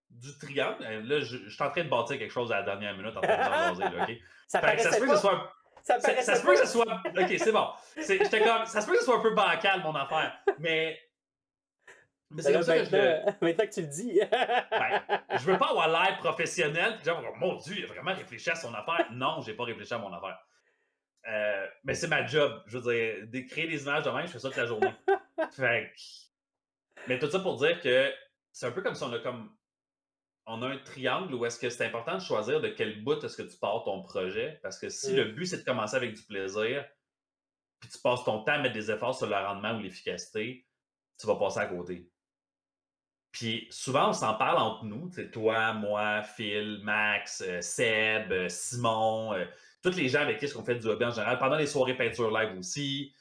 du triangle. Là, je suis en train de bâtir quelque chose à la dernière minute en train de jaser, là, OK? Ça se peut que ce soit... Ça se peut que ce soit... OK, c'est bon. J'étais comme... Ça se peut que ce soit un peu bancal, mon affaire, mais c'est comme ça que maintenant que tu le dis. Je veux pas avoir l'air professionnel. Puis genre, mon Dieu, il a vraiment réfléchi à son affaire. Non, j'ai pas réfléchi à mon affaire. Mais c'est ma job. Je veux dire, de créer des images de même, je fais ça toute la journée. Fait mais tout ça pour dire que c'est un peu comme si on a un triangle où est-ce que c'est important de choisir de quel bout est-ce que tu pars ton projet. Parce que si le but c'est de commencer avec du plaisir, puis tu passes ton temps à mettre des efforts sur le rendement ou l'efficacité, tu vas passer à côté. Puis souvent, on s'en parle entre nous, toi, moi, Phil, Max, Seb, Simon, tous les gens avec qui on fait du hobby en général, pendant les soirées peinture live aussi.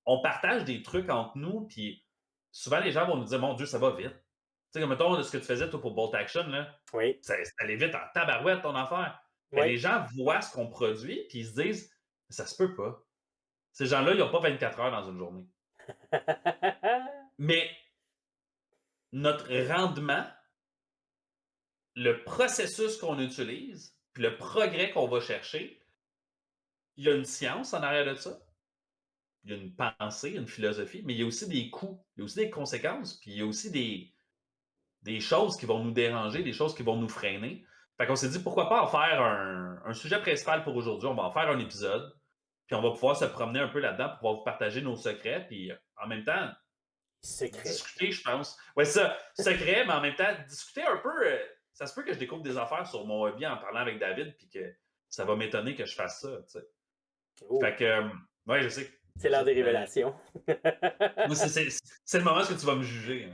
On partage des trucs entre nous, puis souvent les gens vont nous dire, mon Dieu, ça va vite. Tu sais, comme mettons ce que tu faisais toi pour Bolt Action, là, ça allait vite en tabarouette ton affaire. Les gens voient ce qu'on produit, puis ils se disent, ça se peut pas. Ces gens-là, ils n'ont pas 24 heures dans une journée. Mais notre rendement, le processus qu'on utilise, puis le progrès qu'on va chercher, il y a une science en arrière de ça. il y a une pensée, une philosophie, mais il y a aussi des coûts, il y a aussi des conséquences, puis il y a aussi des choses qui vont nous déranger, des choses qui vont nous freiner. Fait qu'on s'est dit, pourquoi pas en faire un sujet principal pour aujourd'hui? On va en faire un épisode, puis on va pouvoir se promener un peu là-dedans pour pouvoir vous partager nos secrets, puis en même temps, Secret. discuter, je pense. Ouais, ça, secret, mais en même temps, discuter un peu. Ça se peut que je découvre des affaires sur mon hobby en parlant avec David, puis que ça va m'étonner que je fasse ça, tu sais. Oh, Fait que, ouais, je sais. c'est l'heure des révélations. Moi, c'est le moment où tu vas me juger.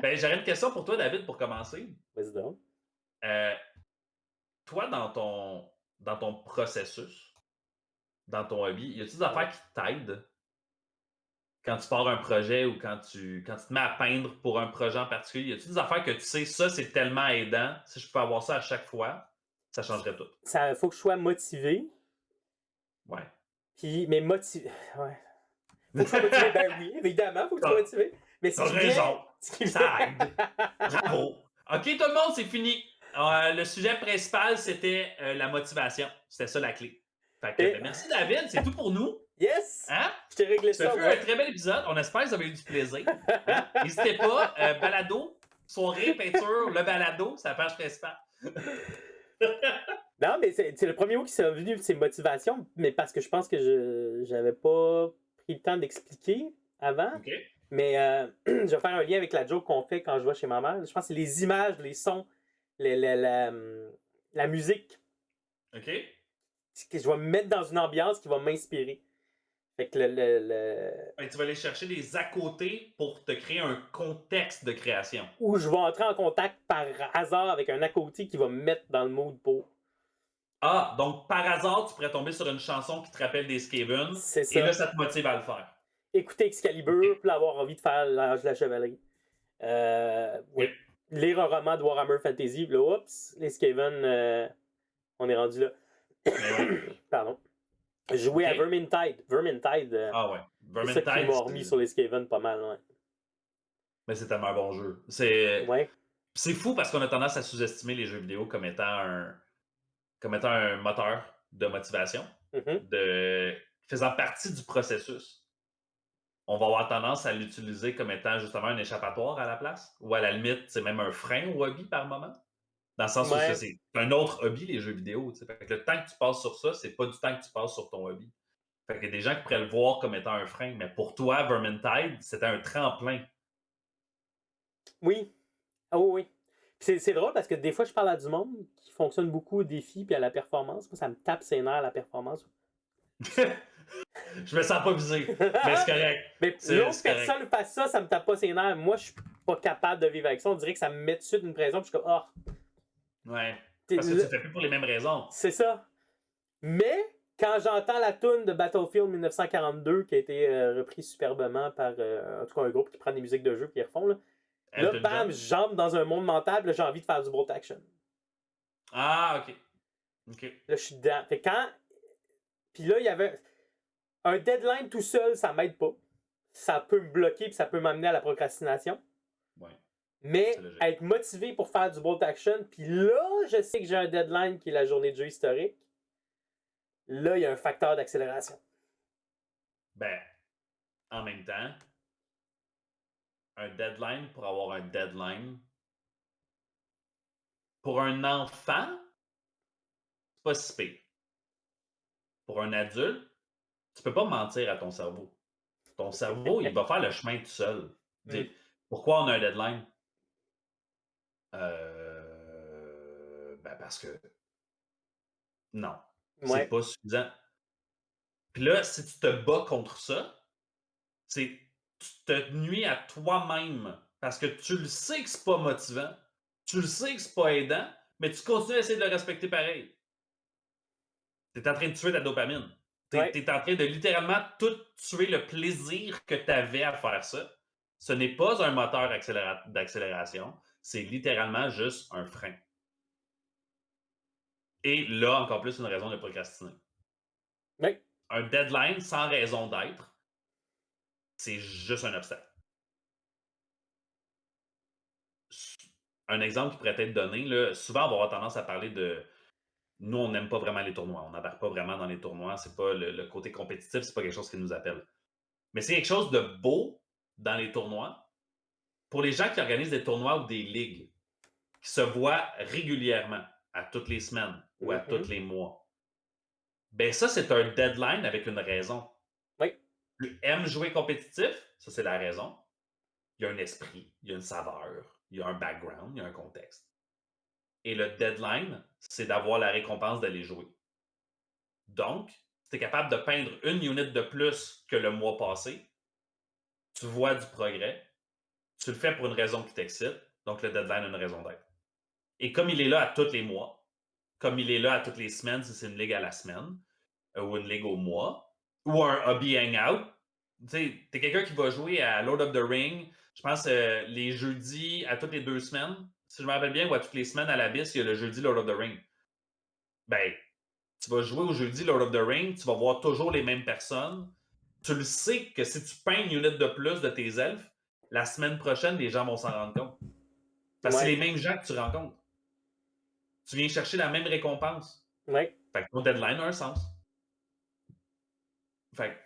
Ben, j'aurais une question pour toi, David, pour commencer. Vas-y donc. Euh, Toi, dans ton processus, dans ton hobby, y a-t-il des affaires qui t'aident quand tu pars un projet ou quand tu te mets à peindre pour un projet en particulier? Y a-t-il des affaires que tu sais, ça, c'est tellement aidant, si je pouvais avoir ça à chaque fois, ça changerait tout? Ça, faut que je sois motivé. Ouais. Puis, mais motivé. Ouais. Faut que je sois motivé. Ben oui, évidemment, faut que tu sois motivé. Mais si T'as je viens. raison. Si Ça aide. Bravo. OK, tout le monde, c'est fini. Le sujet principal, c'était la motivation. C'était ça la clé. Fait que, Et- ben, merci, David. C'est tout pour nous. Yes! Hein? Je t'ai réglé Ça ça, fut moi. un très bel épisode. On espère que vous avez eu du plaisir. Hein? N'hésitez pas, balado, soirée, peinture, le balado, c'est la page principale. Non, mais c'est le premier mot qui s'est venu, c'est motivation, mais parce que je pense que je n'avais pas pris le temps d'expliquer avant. OK. Mais je vais faire un lien avec la joke qu'on fait quand je vais chez ma mère. Je pense que c'est les images, les sons, la musique. OK. Que je vais me mettre dans une ambiance qui va m'inspirer. Fait que Ben, tu vas aller chercher des à côté pour te créer un contexte de création. où je vais entrer en contact par hasard avec un à côté qui va me mettre dans le mood pour. Ah, donc par hasard, tu pourrais tomber sur une chanson qui te rappelle des Skaven, C'est et là, ça. ça te motive à le faire. Écouter Excalibur, puis avoir envie de faire l'âge de la chevalerie. Oui. Ok. Lire un roman de Warhammer Fantasy, puis là, oups, les Skaven, on est rendu là. Mais ouais. Pardon. Jouer à Ok. Vermintide. Vermintide, Ah ouais. c'est ça qui Vermintide, m'a remis sur les Skaven pas mal, ouais. mais c'est tellement un bon jeu. Ouais. C'est fou parce qu'on a tendance à sous-estimer les jeux vidéo comme étant un moteur de motivation, Mhm. faisant partie du processus. On va avoir tendance à l'utiliser comme étant justement un échappatoire à la place, ou à la limite, c'est même un frein au hobby par moment. Dans le sens où Ouais. c'est un autre hobby, les jeux vidéo. Tu sais. Fait que le temps que tu passes sur ça, c'est pas du temps que tu passes sur ton hobby. Fait qu'il y a des gens qui pourraient le voir comme étant un frein, mais pour toi, Vermintide, c'était un tremplin. Oui. Ah oui, oui. C'est drôle parce que des fois, je parle à du monde qui fonctionne beaucoup au défi puis à la performance. Moi, ça me tape ses nerfs, la performance. Je me sens pas visé, mais c'est correct. Mais C'est l'autre correct. personne fasse ça, ça me tape pas ses nerfs. Moi, je suis pas capable de vivre avec ça. On dirait que ça me met tout de suite une pression. Puis je suis comme, ah, Ouais. t'es Parce que tu là- le fais plus pour les mêmes raisons. c'est ça. Mais quand j'entends la tune de Battlefield 1942 qui a été reprise superbement par en tout cas un groupe qui prend des musiques de jeu puis ils refont, là Elton bam, John. j'entre dans un monde mental, puis là, j'ai envie de faire du bolt action. Ah, ok. Ok. Là, je suis dedans. Fait quand. Puis là, il y avait. Un deadline tout seul, ça m'aide pas. Ça peut me bloquer, puis ça peut m'amener à la procrastination. Ouais. Mais C'est logique. être motivé pour faire du bolt action, puis là, je sais que j'ai un deadline qui est la journée de jeu historique. Là, il y a un facteur d'accélération. Ben, en même temps, un deadline pour avoir un deadline, pour un enfant, c'est pas si pire. Pour un adulte, tu peux pas mentir à ton cerveau. Ton cerveau, il va faire le chemin tout seul. Dire, pourquoi on a un deadline? Ben parce que non, c'est Ouais. pas suffisant. Puis là, si tu te bats contre ça, tu te nuis à toi-même parce que tu le sais que c'est pas motivant, tu le sais que c'est pas aidant, mais tu continues à essayer de le respecter pareil. Tu es en train de tuer ta dopamine. Tu Ouais. es en train de littéralement tout tuer le plaisir que tu avais à faire ça. Ce n'est pas un moteur d'accélération, c'est littéralement juste un frein. Et là, encore plus, une raison de procrastiner. Ouais. Un deadline sans raison d'être, c'est juste un obstacle. Un exemple qui pourrait être donné, là, souvent on va avoir tendance à parler de nous, on n'aime pas vraiment les tournois. On n'embarque pas vraiment dans les tournois. C'est pas le côté compétitif, c'est pas quelque chose qui nous appelle. Mais c'est quelque chose de beau dans les tournois. Pour les gens qui organisent des tournois ou des ligues, qui se voient régulièrement, à toutes les semaines ou à tous les mois, ben ça, c'est un deadline avec une raison. Oui. Tu aimes jouer compétitif, ça, c'est la raison. Il y a un esprit, il y a une saveur, il y a un background, il y a un contexte. Et le deadline, c'est d'avoir la récompense d'aller jouer. Donc, si tu es capable de peindre une unit de plus que le mois passé, tu vois du progrès, tu le fais pour une raison qui t'excite, donc le deadline a une raison d'être. Et comme il est là à tous les mois, comme il est là à toutes les semaines, si c'est une ligue à la semaine, ou une ligue au mois, ou un hobby hangout, tu sais, t'es quelqu'un qui va jouer à Lord of the Ring, je pense les jeudis à toutes les 2 semaines, si je me rappelle bien, ou à toutes les semaines à l'Abysse, il y a le jeudi Lord of the Ring. Ben, tu vas jouer au jeudi Lord of the Ring, tu vas voir toujours les mêmes personnes. Tu le sais que si tu peins une unité de plus de tes elfes, la semaine prochaine, les gens vont s'en rendre compte. Parce que c'est les mêmes gens que tu rencontres. Tu viens chercher la même récompense. Oui. Fait que ton deadline a un sens. Fait que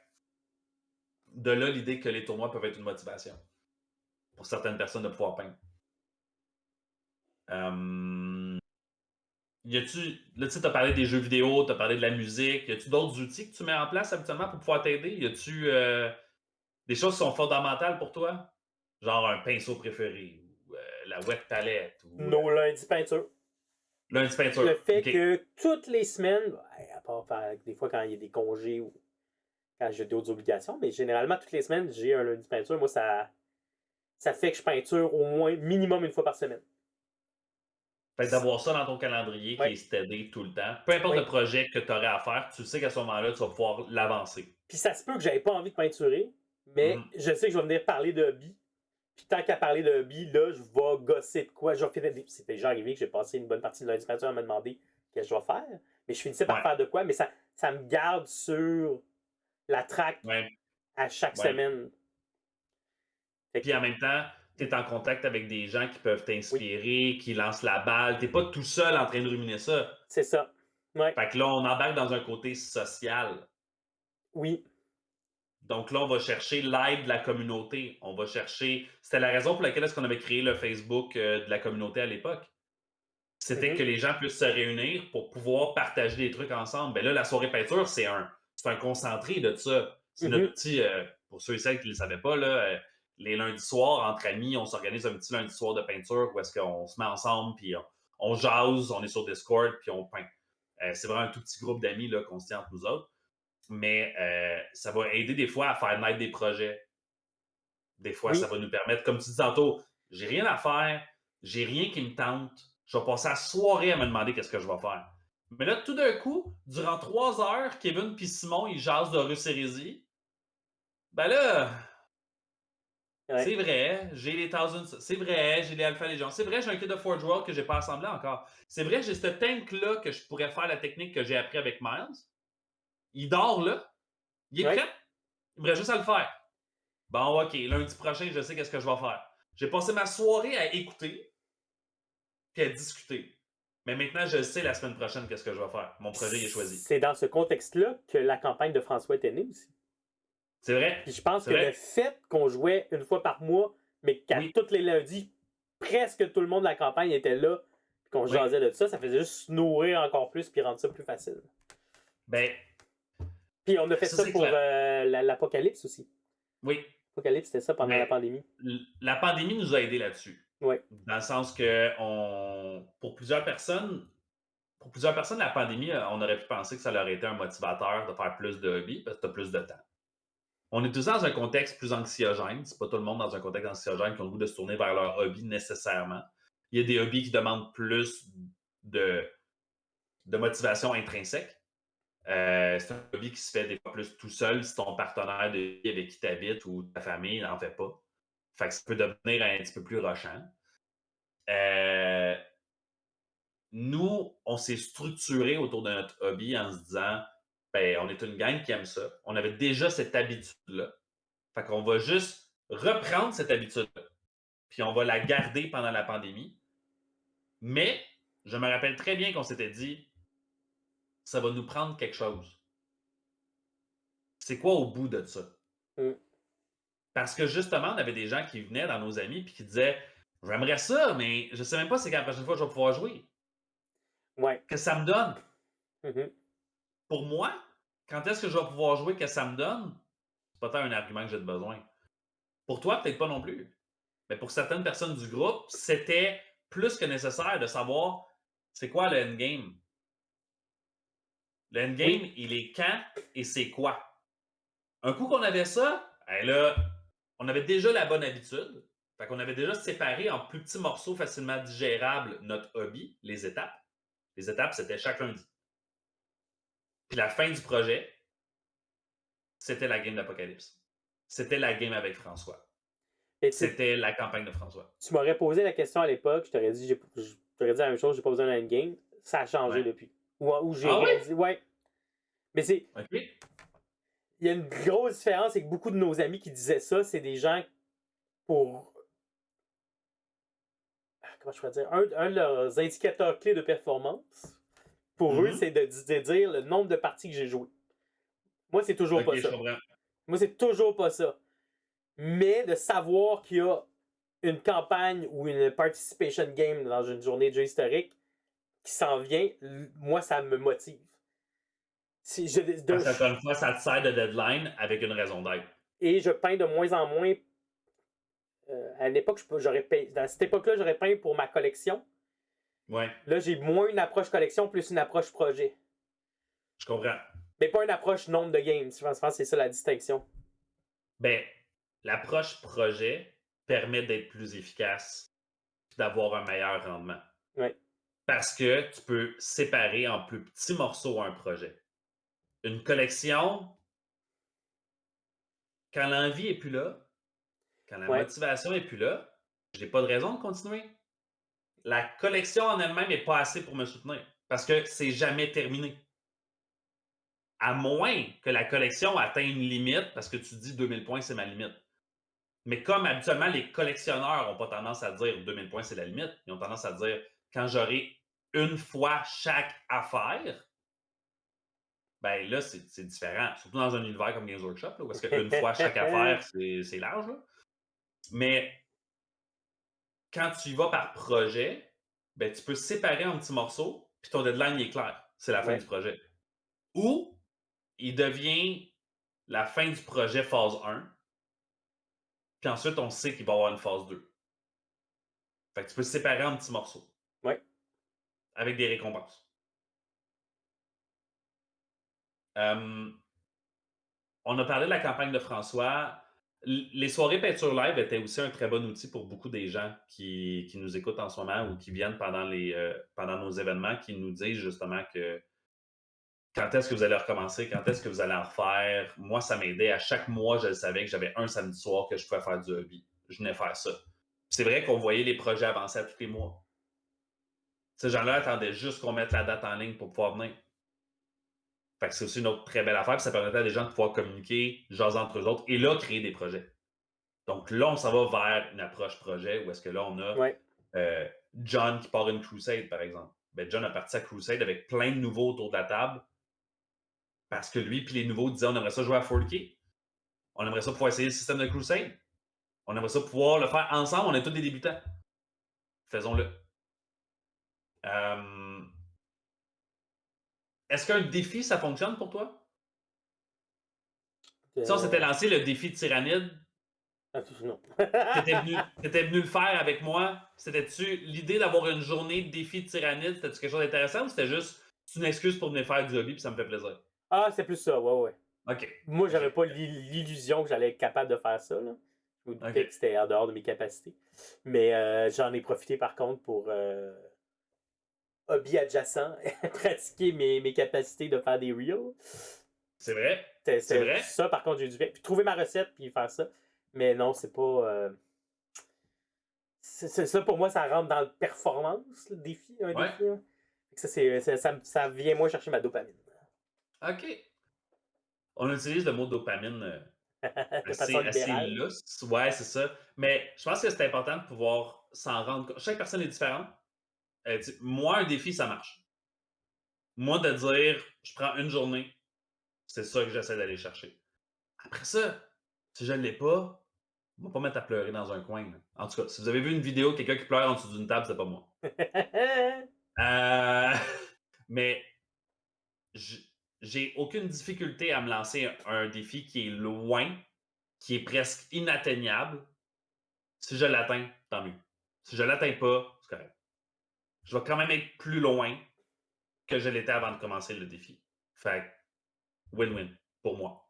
de là l'idée que les tournois peuvent être une motivation pour certaines personnes de pouvoir peindre. Là, tu as parlé des jeux vidéo, tu as parlé de la musique. Y a-tu d'autres outils que tu mets en place habituellement pour pouvoir t'aider? Y a-tu des choses qui sont fondamentales pour toi? Genre un pinceau préféré, ou la wet palette, ou Nos lundis peinture. lundi peinture. Le fait Ok. que toutes les semaines, à part des fois quand il y a des congés ou quand j'ai d'autres obligations, mais généralement toutes les semaines, j'ai un lundi peinture. Moi, ça fait que je peinture au moins minimum une fois par semaine. Fait que d'avoir ça dans ton calendrier qui Ouais. est steady tout le temps, peu importe Oui. le projet que tu aurais à faire, tu sais qu'à ce moment-là, tu vas pouvoir l'avancer. Puis ça se peut que j'avais pas envie de peinturer, mais je sais que je vais venir parler de hobby. Puis tant qu'à parler de hobby, là, je vais gosser de quoi. C'est déjà arrivé que j'ai passé une bonne partie de lundi peinture à me demander ce que je vais faire. Mais je finissais par Ouais. faire de quoi, mais ça me garde sur la track Ouais. à chaque Ouais. semaine. Fait Puis que- en même temps, tu es en contact avec des gens qui peuvent t'inspirer, qui lancent la balle. Tu n'es pas tout seul en train de ruminer ça. C'est ça. Ouais. Fait que là, on embarque dans un côté social. Oui. Donc là, on va chercher l'aide de la communauté. On va chercher. C'était la raison pour laquelle est-ce qu'on avait créé le Facebook de la communauté à l'époque. C'était que les gens puissent se réunir pour pouvoir partager des trucs ensemble. Ben là, la soirée peinture, c'est un concentré de ça. C'est notre petit, pour ceux et celles qui ne le savaient pas, là, les lundis soirs, entre amis, on s'organise un petit lundi soir de peinture où est-ce qu'on se met ensemble, puis on jase, on est sur Discord, puis on peint. C'est vraiment un tout petit groupe d'amis là, qu'on se tient entre nous autres. Mais ça va aider des fois à faire naître des projets. Des fois, ça va nous permettre, comme tu dis tantôt, j'ai rien à faire, j'ai rien qui me tente, je vais passer la soirée à me demander qu'est-ce que je vais faire. Mais là, tout d'un coup, durant 3 heures, Kevin et Simon, ils jasent d'Horus Hérésie. Ben là, c'est vrai, j'ai les Thousands, c'est vrai, j'ai les Alpha Légion, c'est vrai, j'ai un kit de Forge World que j'ai pas assemblé encore. C'est vrai, j'ai ce tank-là que je pourrais faire la technique que j'ai appris avec Miles. Il dort là, il est prêt, il me reste juste à le faire. Bon, OK, lundi prochain, je sais qu'est-ce que je vais faire. J'ai passé ma soirée à écouter puis à discuter. Mais maintenant, je sais la semaine prochaine qu'est-ce que je vais faire. Mon projet est choisi. C'est dans ce contexte-là que la campagne de François est née aussi. C'est vrai. Puis je pense que le fait qu'on jouait une fois par mois, mais qu'à tous les lundis, presque tout le monde de la campagne était là, puis qu'on jasait de ça, ça faisait juste se nourrir encore plus puis rendre ça plus facile. Ben. Puis on a fait ça pour l'Apocalypse aussi. Oui. L'Apocalypse, c'était ça pendant la pandémie. La pandémie nous a aidés là-dessus. Oui. Dans le sens que pour plusieurs personnes, la pandémie, on aurait pu penser que ça leur aurait été un motivateur de faire plus de hobby parce que tu as plus de temps. On est tous dans un contexte plus anxiogène. C'est pas tout le monde dans un contexte anxiogène qui ont le goût de se tourner vers leur hobby nécessairement. Il y a des hobbies qui demandent plus de motivation intrinsèque. C'est un hobby qui se fait des fois plus tout seul si ton partenaire de vie avec qui tu habites ou ta famille n'en fait pas. Fait que ça peut devenir un petit peu plus rushant. Nous, on s'est structuré autour de notre hobby en se disant, ben, on est une gang qui aime ça. On avait déjà cette habitude-là. Fait qu'on va juste reprendre cette habitude-là. Puis on va la garder pendant la pandémie. Mais je me rappelle très bien qu'on s'était dit, ça va nous prendre quelque chose. C'est quoi au bout de ça? Mm. Parce que justement, on avait des gens qui venaient dans nos amis et qui disaient j'aimerais ça, mais je sais même pas c'est quand la prochaine fois que je vais pouvoir jouer. Ouais. Que ça me donne. Mhm. Pour moi, quand est-ce que je vais pouvoir jouer que ça me donne? C'est pas tant un argument que j'ai de besoin. Pour toi, peut-être pas non plus. Mais pour certaines personnes du groupe, c'était plus que nécessaire de savoir c'est quoi le endgame. Le endgame, Oui. il est quand et c'est quoi. Un coup qu'on avait ça, ben là, on avait déjà la bonne habitude. Fait qu'on avait déjà séparé en plus petits morceaux facilement digérables notre hobby, les étapes. Les étapes, c'était chaque lundi. Puis la fin du projet, c'était la game d'Apocalypse. C'était la game avec François. Et C'était la campagne de François. tu m'aurais posé la question à l'époque, je t'aurais dit, je t'aurais dit la même chose, j'ai pas besoin d'un endgame. Ça a changé Ouais. depuis. Ou j'ai Ah oui? réalisé. Ouais. Mais c'est. OK. Il y a une grosse différence, c'est que beaucoup de nos amis qui disaient ça, c'est des gens pour. Comment je pourrais dire? Un de leurs indicateurs clés de performance, pour eux, c'est de dire le nombre de parties que j'ai jouées. Moi, c'est toujours OK, pas je ça. comprends. Moi, c'est toujours pas ça. Mais de savoir qu'il y a une campagne ou une participation game dans une journée de jeu historique qui s'en vient, moi, ça me motive. Parce qu'encore une fois, ça te sert de deadline avec une raison d'être. Et je peins de moins en moins. À l'époque, dans cette époque-là, j'aurais peint pour ma collection. Ouais, Là, j'ai moins une approche collection, plus une approche projet. je comprends. Mais pas une approche nombre de games. Je pense que c'est ça la distinction. Ben, l'approche projet permet d'être plus efficace et d'avoir un meilleur rendement. Ouais. Parce que tu peux séparer en plus petits morceaux un projet. Une collection, quand l'envie est plus là, quand la Ouais. motivation est plus là, j'ai pas de raison de continuer. La collection en elle-même n'est pas assez pour me soutenir parce que c'est jamais terminé. À moins que la collection atteigne une limite parce que tu dis 2000 points, c'est ma limite. Mais comme habituellement, les collectionneurs n'ont pas tendance à dire 2000 points, c'est la limite. Ils ont tendance à dire quand j'aurai une fois chaque affaire, ben là, c'est différent. Surtout dans un univers comme Games Workshop, là, où est-ce qu'une fois chaque affaire, c'est large. Là. Mais quand tu y vas par projet, ben, tu peux séparer en petits morceaux, puis ton deadline est clair. C'est la fin Ouais. du projet. Ou il devient la fin du projet phase 1, puis ensuite, on sait qu'il va y avoir une phase 2. Fait que tu peux séparer en petits morceaux. Ouais. Avec des récompenses. On a parlé de la campagne de François. Les soirées peinture live étaient aussi un très bon outil pour beaucoup des gens qui nous écoutent en ce moment ou qui viennent pendant nos événements, qui nous disent justement que quand est-ce que vous allez recommencer, quand est-ce que vous allez en refaire. Moi, ça m'aidait. À chaque mois, je savais que j'avais un samedi soir que je pouvais faire du hobby. Je venais faire ça. C'est vrai qu'on voyait les projets avancer à tous les mois. Ces gens-là attendaient juste qu'on mette la date en ligne pour pouvoir venir. Fait que c'est aussi une autre très belle affaire. Puis ça permettait à des gens de pouvoir communiquer, jaser entre eux autres et là, créer des projets. Donc là, on s'en va vers une approche projet où est-ce que là, on a Ouais. John qui part une crusade, par exemple. Ben, John a parti sa crusade avec plein de nouveaux autour de la table parce que lui puis les nouveaux disaient on aimerait ça jouer à 4K. On aimerait ça pouvoir essayer le système de crusade. On aimerait ça pouvoir le faire ensemble. On est tous des débutants. Faisons-le. Est-ce qu'un défi, ça fonctionne pour toi? Si on s'était lancé le défi de Tyrannide, Non. t'étais venu le faire avec moi. C'était-tu l'idée d'avoir une journée de défi de Tyrannide? C'était-tu quelque chose d'intéressant ou c'était juste une excuse pour venir faire du hobby puis ça me fait plaisir? Ah, c'est plus ça, ouais. OK. Moi, j'avais pas OK. l'illusion que j'allais être capable de faire ça. Là. Je me doutais OK. que c'était en dehors de mes capacités. Mais j'en ai profité par contre pour hobby adjacent, pratiquer mes capacités de faire des reels. C'est vrai. C'est vrai. ça, par contre, j'ai dû puis trouver ma recette puis faire ça. Mais non, c'est pas. C'est ça, pour moi, ça rentre dans le performance, le défi, un Ouais. défi. Hein. Ça vient moins chercher ma dopamine. OK. On utilise le mot dopamine De façon assez libérale. lousse. Ouais, c'est ça. Mais je pense que c'est important de pouvoir s'en rendre compte. Chaque personne est différente. Moi, un défi, ça marche. moi, de dire, je prends une journée, c'est ça que j'essaie d'aller chercher. Après ça, si je ne l'ai pas, on va pas mettre à pleurer dans un coin. Là. En tout cas, si vous avez vu une vidéo de quelqu'un qui pleure en dessous d'une table, c'est pas moi. Euh, mais j'ai aucune difficulté à me lancer un défi qui est loin, qui est presque inatteignable. Si je l'atteins, tant mieux. Si je l'atteins pas, c'est correct. Je vais quand même être plus loin que je l'étais avant de commencer le défi. Fait win-win pour moi.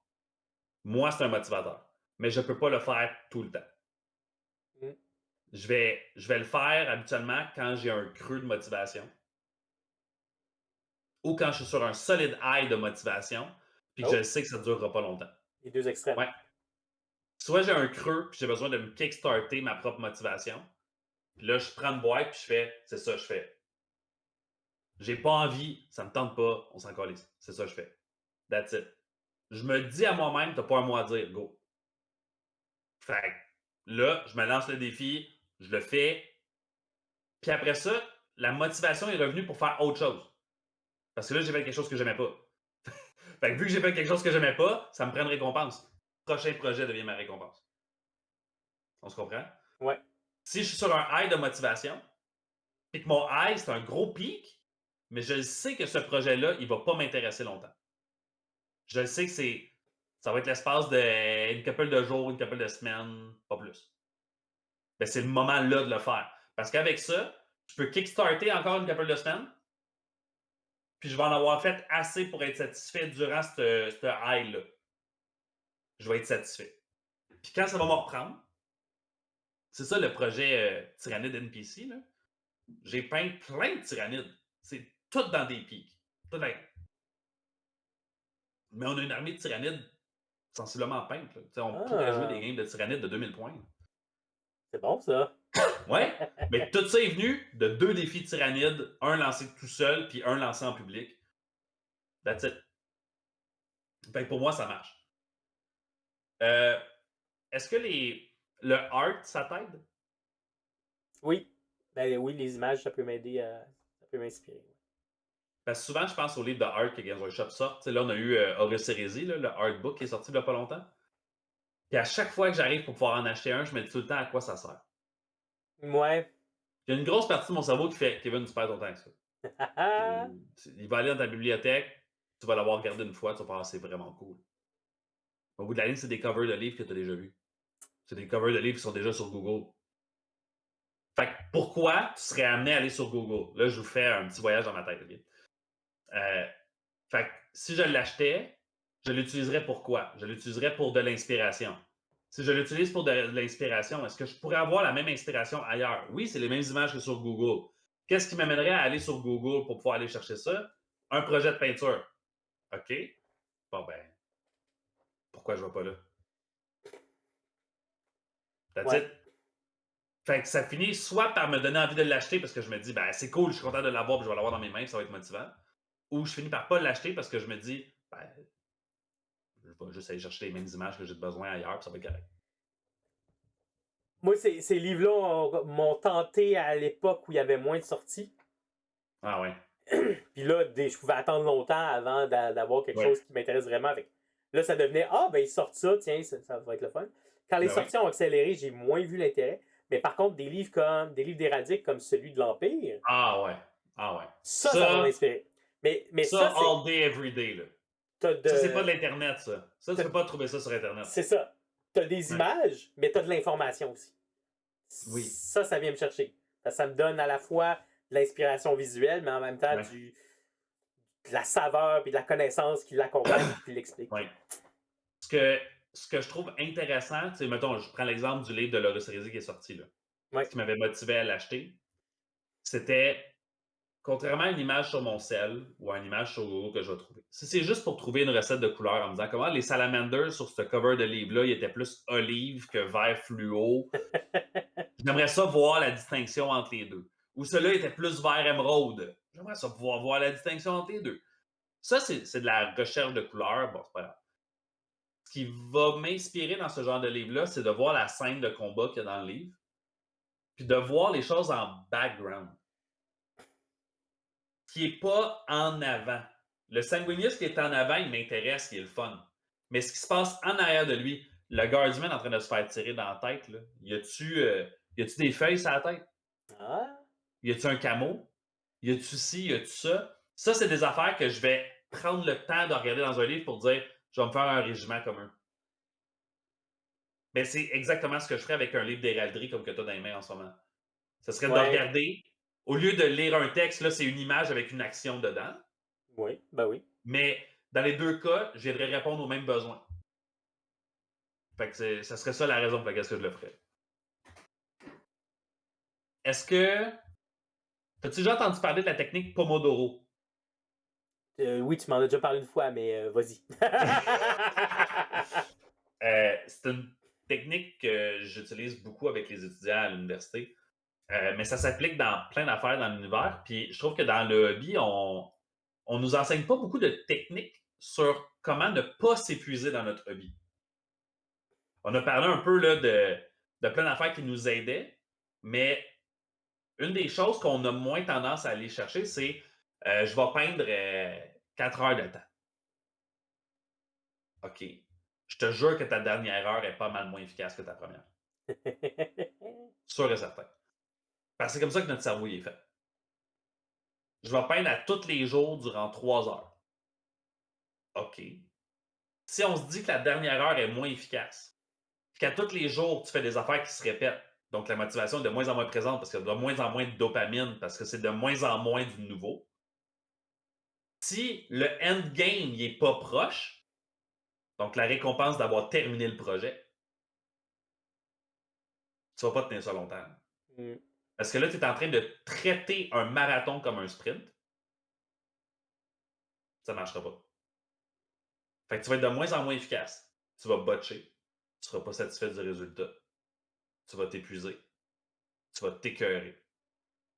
Moi, c'est un motivateur. Mais je ne peux pas le faire tout le temps. Mm. Je vais le faire habituellement quand j'ai un creux de motivation ou quand je suis sur un solide high de motivation puis que je sais que ça ne durera pas longtemps. Les deux extrêmes. Ouais. Soit j'ai un creux puis j'ai besoin de me kickstarter ma propre motivation. Puis là, je prends une boîte puis je fais, c'est ça, je fais. J'ai pas envie, ça me tente pas, on s'en calisse. C'est ça que je fais. That's it. Je me dis à moi-même, t'as pas un mot à dire, go. Fait là, je me lance le défi, je le fais. Puis après ça, la motivation est revenue pour faire autre chose. Parce que là, j'ai fait quelque chose que j'aimais pas. Fait que vu que j'ai fait quelque chose que j'aimais pas, ça me prend une récompense. Le prochain projet devient ma récompense. On se comprend? Ouais. Si je suis sur un high de motivation, puis que mon high, c'est un gros pic, mais je sais que ce projet-là, il va pas m'intéresser longtemps. Je sais que ça va être l'espace d'une couple de jours, une couple de semaines, pas plus. Ben, c'est le moment là de le faire. Parce qu'avec ça, je peux kickstarter encore une couple de semaines, puis je vais en avoir fait assez pour être satisfait durant ce high-là. Je vais être satisfait. Puis quand ça va me reprendre, c'est ça le projet Tyrannide NPC, là. J'ai peint plein de tyrannides. C'est tout dans des pics. Mais on a une armée de tyrannides sensiblement peinte. Là. On pourrait jouer des games de tyrannides de 2000 points. C'est bon, ça. Ouais, mais tout ça est venu de 2 défis tyrannides, un lancé tout seul, puis un lancé en public. That's it. Fait que pour moi, ça marche. Est-ce que le art, ça t'aide? Oui. Ben oui, les images, ça peut m'aider ça peut m'inspirer. Parce que souvent, je pense au livre de art que Games Workshop sort. Là, on a eu Horus Heresy, le artbook qui est sorti il n'y a pas longtemps. Puis à chaque fois que j'arrive pour pouvoir en acheter un, je me dis tout le temps à quoi ça sert. Ouais. Il y a une grosse partie de mon cerveau qui fait Kevin, tu perds ton temps avec ça. Il va aller dans ta bibliothèque, tu vas l'avoir regardé une fois, tu vas faire c'est vraiment cool. Au bout de la ligne, c'est des covers de livres que tu as déjà vus. C'est des covers de livres qui sont déjà sur Google. Fait que pourquoi tu serais amené à aller sur Google? Là, je vous fais un petit voyage dans ma tête. Okay? Fait que si je l'achetais, je l'utiliserais pour quoi? Je l'utiliserais pour de l'inspiration. Si je l'utilise pour de l'inspiration, est-ce que je pourrais avoir la même inspiration ailleurs? Oui, c'est les mêmes images que sur Google. Qu'est-ce qui m'amènerait à aller sur Google pour pouvoir aller chercher ça? Un projet de peinture. OK. Bon, ben, pourquoi je ne vais pas là? That's it. Fait que ça finit soit par me donner envie de l'acheter parce que je me dis, ben, c'est cool, je suis content de l'avoir, puis je vais l'avoir dans mes mains, ça va être motivant. Ou je finis par pas l'acheter parce que je me dis, ben, je vais juste aller chercher les mêmes images que j'ai besoin ailleurs, puis ça va être correct. Moi, ces livres-là m'ont tenté à l'époque où il y avait moins de sorties. Ah ouais. Puis là, je pouvais attendre longtemps avant d'avoir quelque chose qui m'intéresse vraiment. Là, ça devenait, ben, ils sortent ça, tiens, ça va être le fun. Quand les sorties ont accéléré, j'ai moins vu l'intérêt. Mais par contre, des livres d'éradique comme celui de l'Empire. Ah ouais. Ah ouais. Ça va m'inspirer. Mais ça all day, every day, là. Ça, c'est pas de l'Internet, ça. Ça, tu peux pas trouver ça sur Internet. C'est ça. T'as des images, mais t'as de l'information aussi. Oui. Ça vient me chercher. Ça me donne à la fois de l'inspiration visuelle, mais en même temps de la saveur et de la connaissance qui l'accompagne et qui l'explique. Oui. Ce que je trouve intéressant, mettons, je prends l'exemple du livre de Horus Heresy qui est sorti, là. Ce qui m'avait motivé à l'acheter, c'était, contrairement à une image sur mon cell ou à une image sur Google que je vais trouver, si c'est juste pour trouver une recette de couleur en me disant comment les salamanders sur ce cover de livre-là, ils étaient plus olive que vert fluo, j'aimerais ça voir la distinction entre les deux. Ou ceux-là étaient plus vert émeraude. J'aimerais ça pouvoir voir la distinction entre les deux. Ça, c'est de la recherche de couleurs. Bon, c'est pas grave. Ce qui va m'inspirer dans ce genre de livre-là, c'est de voir la scène de combat qu'il y a dans le livre, puis de voir les choses en background. qui n'est pas en avant. Le sanguinius qui est en avant, il m'intéresse, il est le fun. Mais ce qui se passe en arrière de lui, le guardsman en train de se faire tirer dans la tête, là, y a-tu des feuilles sur la tête? Ah. Y a-tu un camo? Y a-tu ci, y a-tu ça? Ça, c'est des affaires que je vais prendre le temps de regarder dans un livre pour dire je vais me faire un régiment comme eux. Mais c'est exactement ce que je ferais avec un livre d'héraldrie comme que tu as dans les mains en ce moment. Ce serait de regarder, au lieu de lire un texte, là, c'est une image avec une action dedans. Oui, ben oui. Mais dans les deux cas, je viendrais répondre aux mêmes besoins. Fait que ça serait ça la raison pour laquelle je le ferais. Est-ce que. As-tu déjà entendu parler de la technique Pomodoro? Oui, tu m'en as déjà parlé une fois, mais vas-y. C'est une technique que j'utilise beaucoup avec les étudiants à l'université. Mais ça s'applique dans plein d'affaires dans l'univers. Puis je trouve que dans le hobby, on nous enseigne pas beaucoup de techniques sur comment ne pas s'épuiser dans notre hobby. On a parlé un peu là, de plein d'affaires qui nous aidaient, mais une des choses qu'on a moins tendance à aller chercher, c'est je vais peindre 4 heures de temps. OK. Je te jure que ta dernière heure est pas mal moins efficace que ta première. Sûr et certain. Parce que c'est comme ça que notre cerveau est fait. Je vais peindre à tous les jours durant 3 heures. OK. Si on se dit que la dernière heure est moins efficace, qu'à tous les jours, tu fais des affaires qui se répètent, donc la motivation est de moins en moins présente parce qu'il y a de moins en moins de dopamine, parce que c'est de moins en moins du nouveau. Si le endgame n'est pas proche, donc la récompense d'avoir terminé le projet, tu ne vas pas tenir ça longtemps. Parce que là, tu es en train de traiter un marathon comme un sprint. Ça ne marchera pas. Fait que tu vas être de moins en moins efficace. Tu vas botcher. Tu ne seras pas satisfait du résultat. Tu vas t'épuiser. Tu vas t'écœurer.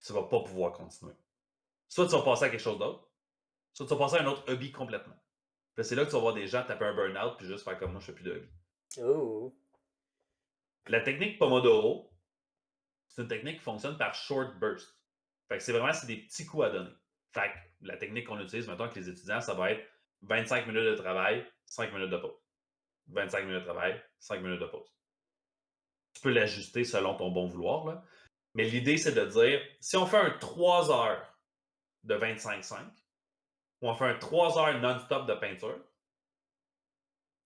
Tu ne vas pas pouvoir continuer. Soit tu vas passer à quelque chose d'autre, soit tu vas passer à un autre hobby complètement. Puis c'est là que tu vas voir des gens taper un burn-out puis juste faire comme moi, je ne fais plus de hobby. Oh. La technique Pomodoro, c'est une technique qui fonctionne par short burst. Fait que c'est des petits coups à donner. Fait que la technique qu'on utilise maintenant avec les étudiants, ça va être 25 minutes de travail, 5 minutes de pause. 25 minutes de travail, 5 minutes de pause. Tu peux l'ajuster selon ton bon vouloir, là. Mais l'idée, c'est de dire, si on fait un 3 heures de 25-5, ou on fait un 3 heures non-stop de peinture,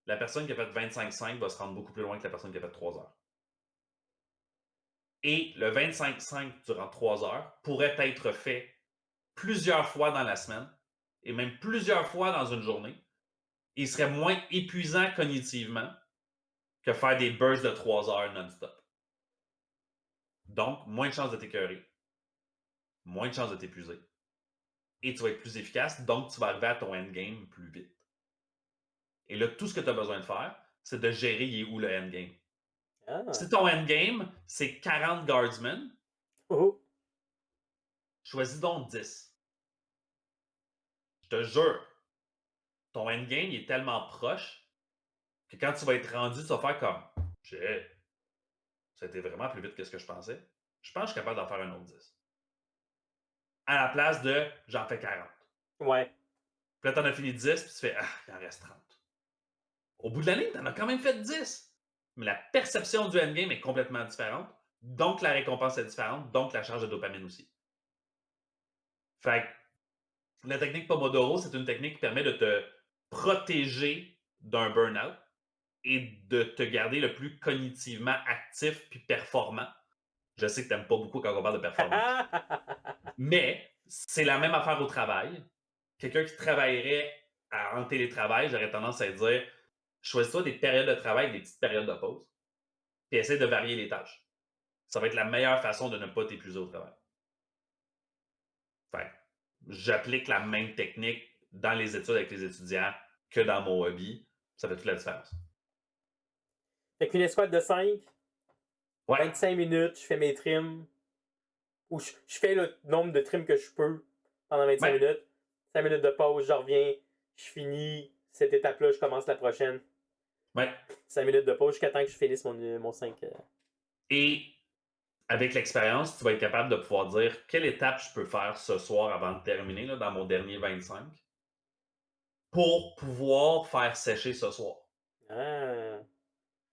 la personne qui a fait 25-5 va se rendre beaucoup plus loin que la personne qui a fait 3 heures. Et le 25-5 durant 3 heures pourrait être fait plusieurs fois dans la semaine et même plusieurs fois dans une journée. Il serait moins épuisant cognitivement que faire des bursts de 3 heures non-stop. Donc, moins de chances de t'écœurer, moins de chances de t'épuiser. Et tu vas être plus efficace, donc tu vas arriver à ton endgame plus vite. Et là, tout ce que tu as besoin de faire, c'est de gérer où le endgame. Ah. Si ton endgame, c'est 40 guardsmen, choisis donc 10. Je te jure, ton endgame il est tellement proche que quand tu vas être rendu, tu vas faire comme ça a été vraiment plus vite que ce que je pensais. Je pense que je suis capable d'en faire un autre 10. À la place de j'en fais 40. Ouais. Puis là, t'en as fini 10, puis tu fais il en reste 30. Au bout de la ligne, t'en as quand même fait 10. Mais la perception du endgame est complètement différente. Donc, la récompense est différente. Donc, la charge de dopamine aussi. Fait que la technique Pomodoro, c'est une technique qui permet de te protéger d'un burn-out et de te garder le plus cognitivement actif puis performant. Je sais que tu n'aimes pas beaucoup quand on parle de performance. Mais c'est la même affaire au travail. Quelqu'un qui travaillerait en télétravail, j'aurais tendance à dire choisis-toi des périodes de travail, des petites périodes de pause, puis essaie de varier les tâches. Ça va être la meilleure façon de ne pas t'épuiser au travail. Fait j'applique la même technique dans les études avec les étudiants que dans mon hobby. Ça fait toute la différence. Fait qu'une escouade de 5, Ouais. 25 minutes, je fais mes trims. Ou je fais le nombre de trims que je peux pendant 25 minutes. 5 minutes de pause, je reviens, je finis cette étape-là, je commence la prochaine. Ouais. 5 minutes de pause jusqu'à temps que je finisse mon 5. Et avec l'expérience, tu vas être capable de pouvoir dire quelle étape je peux faire ce soir avant de terminer, là, dans mon dernier 25, pour pouvoir faire sécher ce soir. Ah.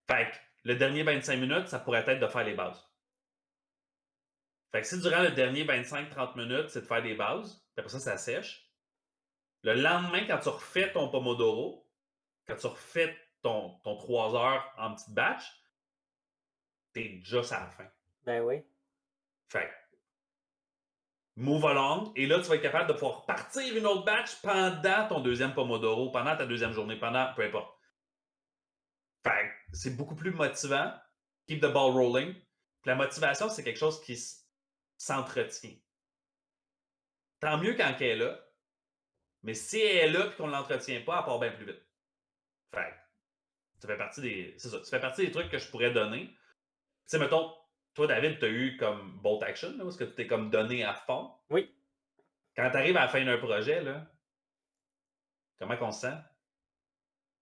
Fait que le dernier 25 minutes, ça pourrait être de faire les bases. Fait que si durant le dernier 25-30 minutes, c'est de faire des bases, puis après ça sèche, le lendemain, quand tu refais ton Pomodoro, quand tu refais ton 3 heures en petite batch, t'es déjà à la fin. Ben oui. Fait que move along, et là, tu vas être capable de pouvoir partir une autre batch pendant ton deuxième Pomodoro, pendant ta deuxième journée, pendant peu importe. Fait que c'est beaucoup plus motivant. Keep the ball rolling. Puis la motivation, c'est quelque chose qui s'entretient. Tant mieux quand elle est là, mais si elle est là et qu'on ne l'entretient pas, elle part bien plus vite. Fait que ça fait partie des. C'est ça. Ça fait partie des trucs que je pourrais donner. Tu sais, mettons, toi, David, tu as eu comme Bolt Action, là, parce que tu t'es comme donné à fond. Oui. Quand tu arrives à la fin d'un projet, là, comment on se sent?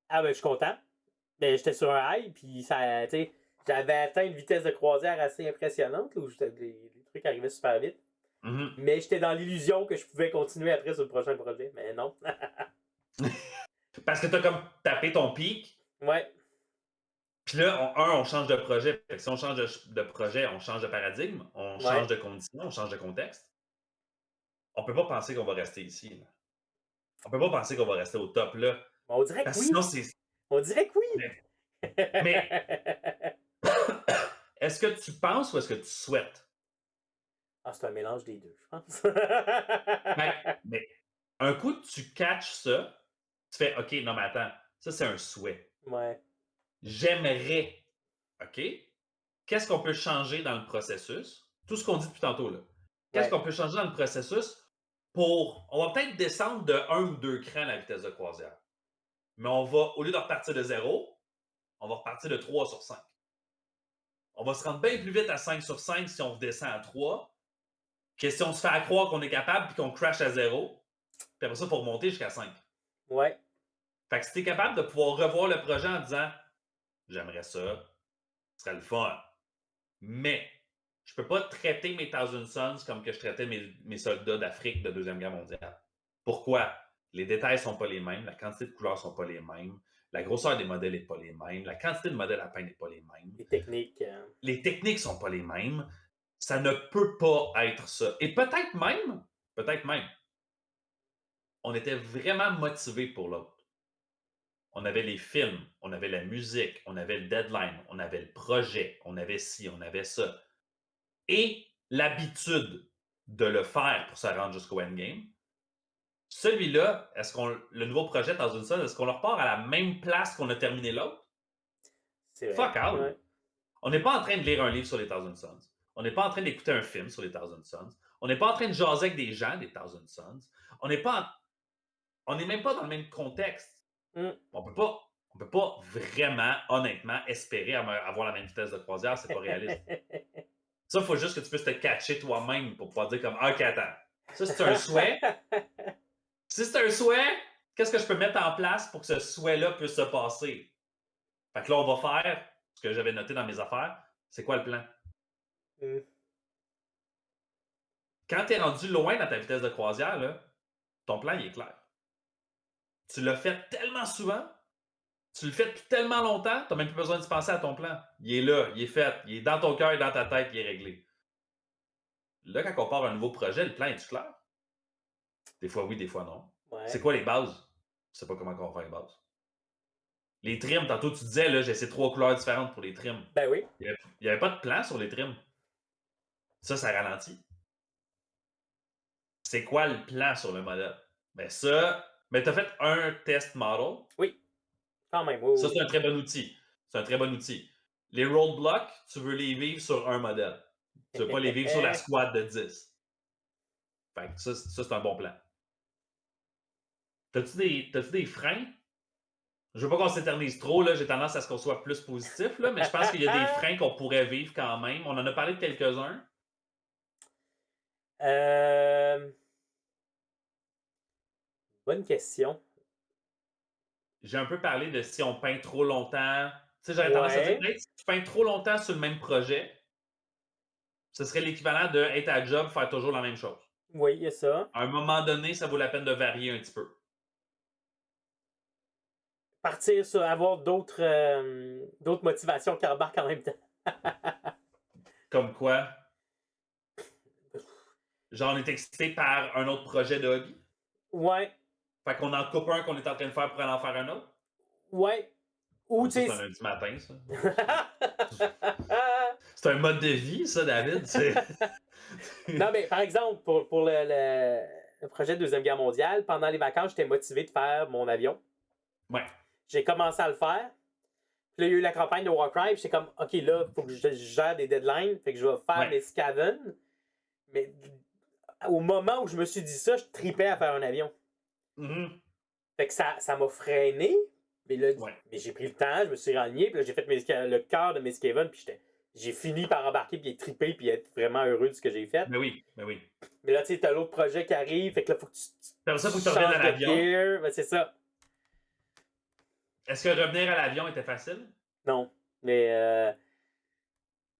Ah ben, je suis content. Ben, j'étais sur un high, puis ça, tu sais, j'avais atteint une vitesse de croisière assez impressionnante, là, où les trucs arrivaient super vite. Mhm. Mais j'étais dans l'illusion que je pouvais continuer après sur le prochain projet, mais non. Parce que tu as comme tapé ton pic. Ouais. Puis là, on change de projet. Fait que si on change de projet, on change de paradigme, on change Ouais. de conditions, on change de contexte. On peut pas penser qu'on va rester ici, là. On peut pas penser qu'on va rester au top là. On dirait que Parce que oui. sinon, c'est. On dirait que oui. Mais est-ce que tu penses ou est-ce que tu souhaites? Ah, c'est un mélange des deux, je pense. Ben, mais un coup, tu catches ça, tu fais OK, non, mais attends, ça, c'est un souhait. Ouais. J'aimerais. OK? Qu'est-ce qu'on peut changer dans le processus? Tout ce qu'on dit depuis tantôt, là. Qu'est-ce Ouais. qu'on peut changer dans le processus pour. On va peut-être descendre de 1 ou 2 crans la vitesse de croisière. Mais on va, au lieu de repartir de 0, on va repartir de 3 sur 5. On va se rendre bien plus vite à 5 sur 5 si on redescend à 3 que si on se fait à croire qu'on est capable puis qu'on crash à 0. Puis après ça, il faut remonter jusqu'à 5. Ouais. Fait que si tu es capable de pouvoir revoir le projet en disant j'aimerais ça, ce serait le fun. Mais je peux pas traiter mes Thousand Sons comme que je traitais mes soldats d'Afrique de Deuxième Guerre mondiale. Pourquoi? Les détails sont pas les mêmes, la quantité de couleurs sont pas les mêmes, la grosseur des modèles n'est pas les mêmes, la quantité de modèles à peindre n'est pas les mêmes. Les techniques. Les techniques sont pas les mêmes. Ça ne peut pas être ça. Et peut-être même, on était vraiment motivés pour l'autre. On avait les films, on avait la musique, on avait le deadline, on avait le projet, on avait ci, on avait ça. Et l'habitude de le faire pour se rendre jusqu'au endgame. Celui-là, le nouveau projet dans une salle, est-ce qu'on le repart à la même place qu'on a terminé l'autre? C'est vrai. Fuck all! Ouais. On n'est pas en train de lire un livre sur les Thousand Sons. On n'est pas en train d'écouter un film sur les Thousand Sons. On n'est pas en train de jaser avec des gens des Thousand Sons. On n'est même pas dans le même contexte. Mm. On peut pas vraiment, honnêtement, espérer avoir la même vitesse de croisière. C'est pas réaliste. Ça, il faut juste que tu puisses te catcher toi-même pour pouvoir dire comme OK, attends. Ça, c'est un souhait. Si c'est un souhait, qu'est-ce que je peux mettre en place pour que ce souhait-là puisse se passer? Fait que là, on va faire ce que j'avais noté dans mes affaires. C'est quoi le plan? Mm. Quand tu es rendu loin dans ta vitesse de croisière, là, ton plan, il est clair. Tu l'as fait tellement souvent, tu le fais depuis tellement longtemps, tu n'as même plus besoin de penser à ton plan. Il est là, il est fait, il est dans ton cœur et dans ta tête, il est réglé. Là, quand on part un nouveau projet, le plan est-tu clair? Des fois oui, des fois non. Ouais. C'est quoi les bases? Je sais pas comment on va faire les bases. Les trims, tantôt tu disais, là, j'ai essayé 3 couleurs différentes pour les trims. Ben oui. Il n'y avait pas de plan sur les trims. Ça ralentit. C'est quoi le plan sur le modèle? Ben ça, mais tu as fait un test model. Oui. Quand même. Oui, Ça, oui. c'est un très bon outil. C'est un très bon outil. Les roadblocks, tu veux les vivre sur un modèle. Tu ne veux pas les vivre sur la squad de 10. Fait que ça c'est un bon plan. T'as-tu des freins? Je veux pas qu'on s'éternise trop, là. J'ai tendance à ce qu'on soit plus positif, là, mais je pense qu'il y a des freins qu'on pourrait vivre quand même. On en a parlé de quelques-uns. Bonne question. J'ai un peu parlé de si on peint trop longtemps. Tu sais, j'aurais tendance à dire, Ouais. peut-être si tu peins trop longtemps sur le même projet, Ce serait l'équivalent de être à job, faire toujours la même chose. Oui, il y a ça. À un moment donné, ça vaut la peine de varier un petit peu. Partir sur avoir d'autres motivations qui embarquent en même temps. Comme quoi, genre, on est excité par un autre projet de hobby. Ouais, Fait qu'on en coupe un qu'on est en train de faire pour aller en faire un autre. ouais. Ou Ça, tu c'est un sais. lundi matin, ça. C'est un mode de vie, ça, David. Non, mais par exemple, pour le projet de Deuxième Guerre mondiale, pendant les vacances, j'étais motivé de faire mon avion. Ouais. J'ai commencé à le faire. Puis là, il y a eu la campagne de Warcry. J'étais comme, OK, là, il faut que je gère des deadlines. Fait que je vais faire Ouais. mes Skaven. Mais au moment où je me suis dit ça, je tripais à faire un avion. Mhm. Fait que ça m'a freiné. Mais là, Ouais. mais j'ai pris le temps, je me suis renigné. Puis là, j'ai fait le cœur de mes Skaven. Puis j'ai fini par embarquer, puis être trippé, puis être vraiment heureux de ce que j'ai fait. Mais oui, mais oui. Mais là, tu sais, t'as l'autre projet qui arrive. Fait que là, faut que tu Après ça, il faut que tu reviennes à changes de l'avion. gear. Ben, c'est ça. Est-ce que revenir à l'avion était facile? Non. Mais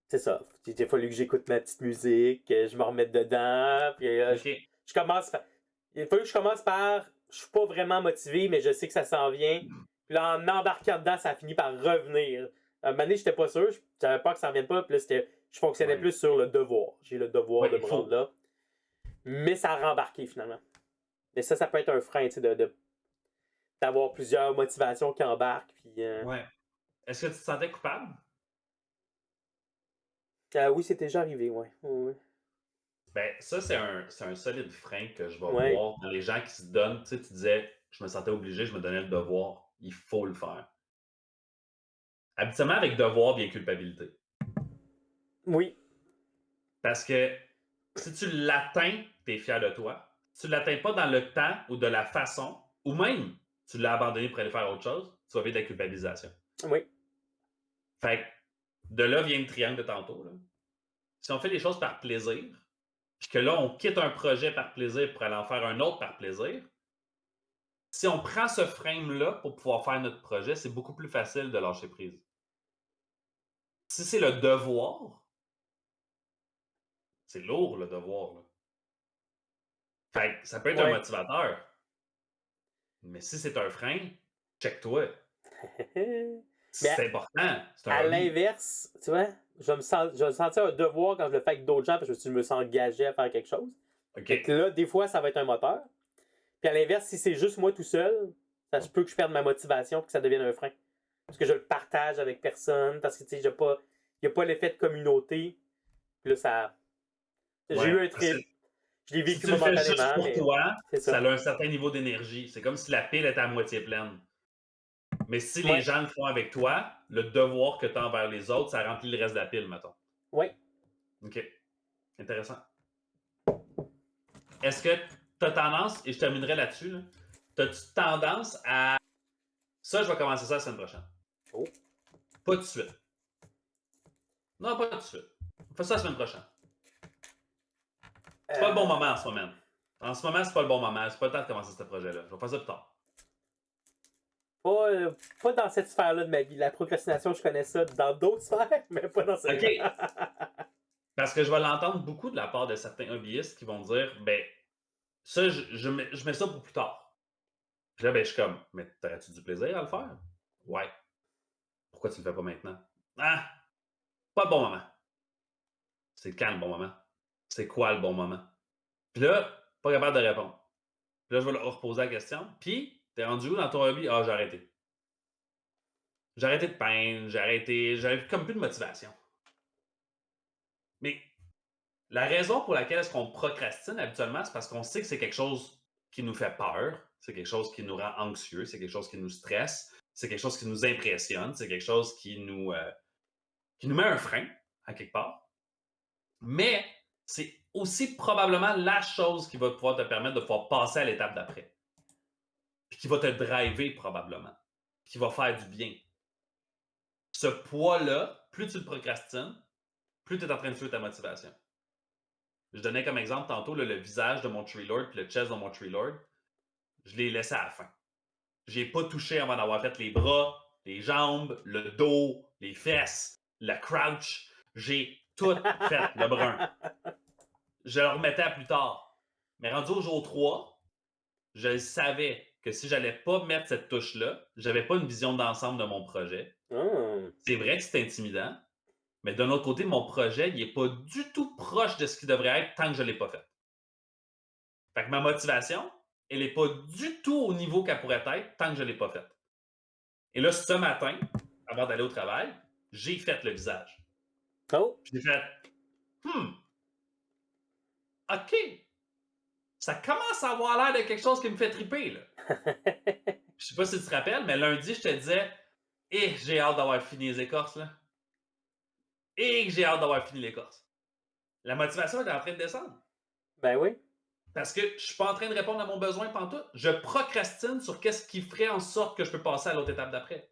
c'est ça. Il a fallu que j'écoute ma petite musique, que je me remette dedans. Puis OK. je commence. Il a fallu que je commence par. Je suis pas vraiment motivé, mais je sais que ça s'en vient. Puis là, en embarquant dedans, ça a fini par revenir. À un moment donné, j'étais pas sûr. Je savais pas que ça revienne pas. Puis là, je fonctionnais Ouais. plus sur le devoir. J'ai le devoir Ouais, de il me faut. rendre là. Mais ça a rembarqué finalement. Mais ça peut être un frein, tu sais, d'avoir plusieurs motivations qui embarquent. Puis, Ouais. Est-ce que tu te sentais coupable? oui, c'est déjà arrivé, ouais. Ouais. Ben, ça, c'est un solide frein que je vais Ouais. voir dans les gens qui se donnent. Tu sais, tu disais, je me sentais obligé, je me donnais le devoir. Il faut le faire. Habituellement, avec devoir vient culpabilité. Oui. Parce que si tu l'atteins, tu es fier de toi. Si tu ne l'atteins pas dans le temps ou de la façon, ou même tu l'as abandonné pour aller faire autre chose, tu vas vivre de la culpabilisation. Oui. Fait que de là vient le triangle de tantôt. Là. Si on fait les choses par plaisir, puis que là, on quitte un projet par plaisir pour aller en faire un autre par plaisir, si on prend ce frame-là pour pouvoir faire notre projet, c'est beaucoup plus facile de lâcher prise. Si c'est le devoir, c'est lourd le devoir. Là. Fait que ça peut être un Ouais. motivateur. Mais si c'est un frein, check-toi. Mais C'est important. C'est un à hobby. l'inverse, tu vois, je vais me sentir un devoir quand je le fais avec d'autres gens parce que je me sens engagé à faire quelque chose. OK. Fait que là, des fois, ça va être un moteur. Puis à l'inverse, si c'est juste moi tout seul, ça se peut que je perde ma motivation et que ça devienne un frein. Parce que je le partage avec personne, parce que tu sais, il n'y a pas l'effet de communauté. Puis là, j'ai eu Ouais. un Parce que trip. Je l'ai si vécu tu le fais juste momentanément, pour mais toi, c'est ça ça. a un certain niveau d'énergie. C'est comme si la pile était à moitié pleine. Mais si les Ouais. gens le font avec toi, le devoir que tu as envers les autres, ça remplit le reste de la pile, mettons. Ouais. OK. Intéressant. Est-ce que tu as tendance, et je terminerai là-dessus, là, as-tu tendance à. Ça, je vais commencer ça la semaine prochaine. Oh. Pas tout de suite. Non, pas tout de suite. On fait ça la semaine prochaine. C'est pas le bon moment en ce moment. En ce moment, c'est pas le bon moment. C'est pas le temps de commencer ce projet-là. Je vais faire ça plus tard. Pas dans cette sphère-là de ma vie. La procrastination, je connais ça dans d'autres sphères, mais pas dans cette. OK. Parce que je vais l'entendre beaucoup de la part de certains hobbyistes qui vont dire, ben, ça, je mets ça pour plus tard. Puis là, ben, je suis comme, mais t'aurais-tu du plaisir à le faire? Ouais. Pourquoi tu le fais pas maintenant? Ah, pas le bon moment. C'est quand le bon moment? C'est quoi le bon moment? Puis là, pas capable de répondre. Puis là, je vais leur reposer la question. Puis, t'es rendu où dans ton hobby? Ah, j'ai arrêté. J'ai arrêté de peindre, j'avais comme plus de motivation. Mais la raison pour laquelle est-ce qu'on procrastine habituellement, c'est parce qu'on sait que c'est quelque chose qui nous fait peur, c'est quelque chose qui nous rend anxieux, c'est quelque chose qui nous stresse, c'est quelque chose qui nous impressionne, c'est quelque chose qui nous met un frein, à quelque part. Mais c'est aussi probablement la chose qui va pouvoir te permettre de pouvoir passer à l'étape d'après. Puis qui va te driver probablement. Qui va faire du bien. Ce poids-là, plus tu le procrastines, plus tu es en train de fuir ta motivation. Je donnais comme exemple tantôt le visage de mon Tree Lord et le chest de mon Tree Lord. Je l'ai laissé à la fin. Je n'ai pas touché avant d'avoir fait les bras, les jambes, le dos, les fesses, la crouch. J'ai tout fait, le brun. Je le remettais à plus tard. Mais rendu au jour 3, je savais que si j'allais pas mettre cette touche-là, j'avais pas une vision d'ensemble de mon projet. C'est vrai que c'est intimidant, mais d'un autre côté, mon projet, il est pas du tout proche de ce qu'il devrait être tant que je l'ai pas fait. Fait que ma motivation, elle est pas du tout au niveau qu'elle pourrait être tant que je l'ai pas faite. Et là, ce matin, avant d'aller au travail, j'ai fait le visage. Oh! Puis j'ai fait OK. Ça commence à avoir l'air de quelque chose qui me fait triper, là. Je sais pas si tu te rappelles, mais lundi, je te disais j'ai hâte d'avoir fini les écorces, là. J'ai hâte d'avoir fini l'écorce. La motivation est en train de descendre. Ben oui. Parce que je suis pas en train de répondre à mon besoin pantoute. Je procrastine sur qu'est-ce qui ferait en sorte que je peux passer à l'autre étape d'après.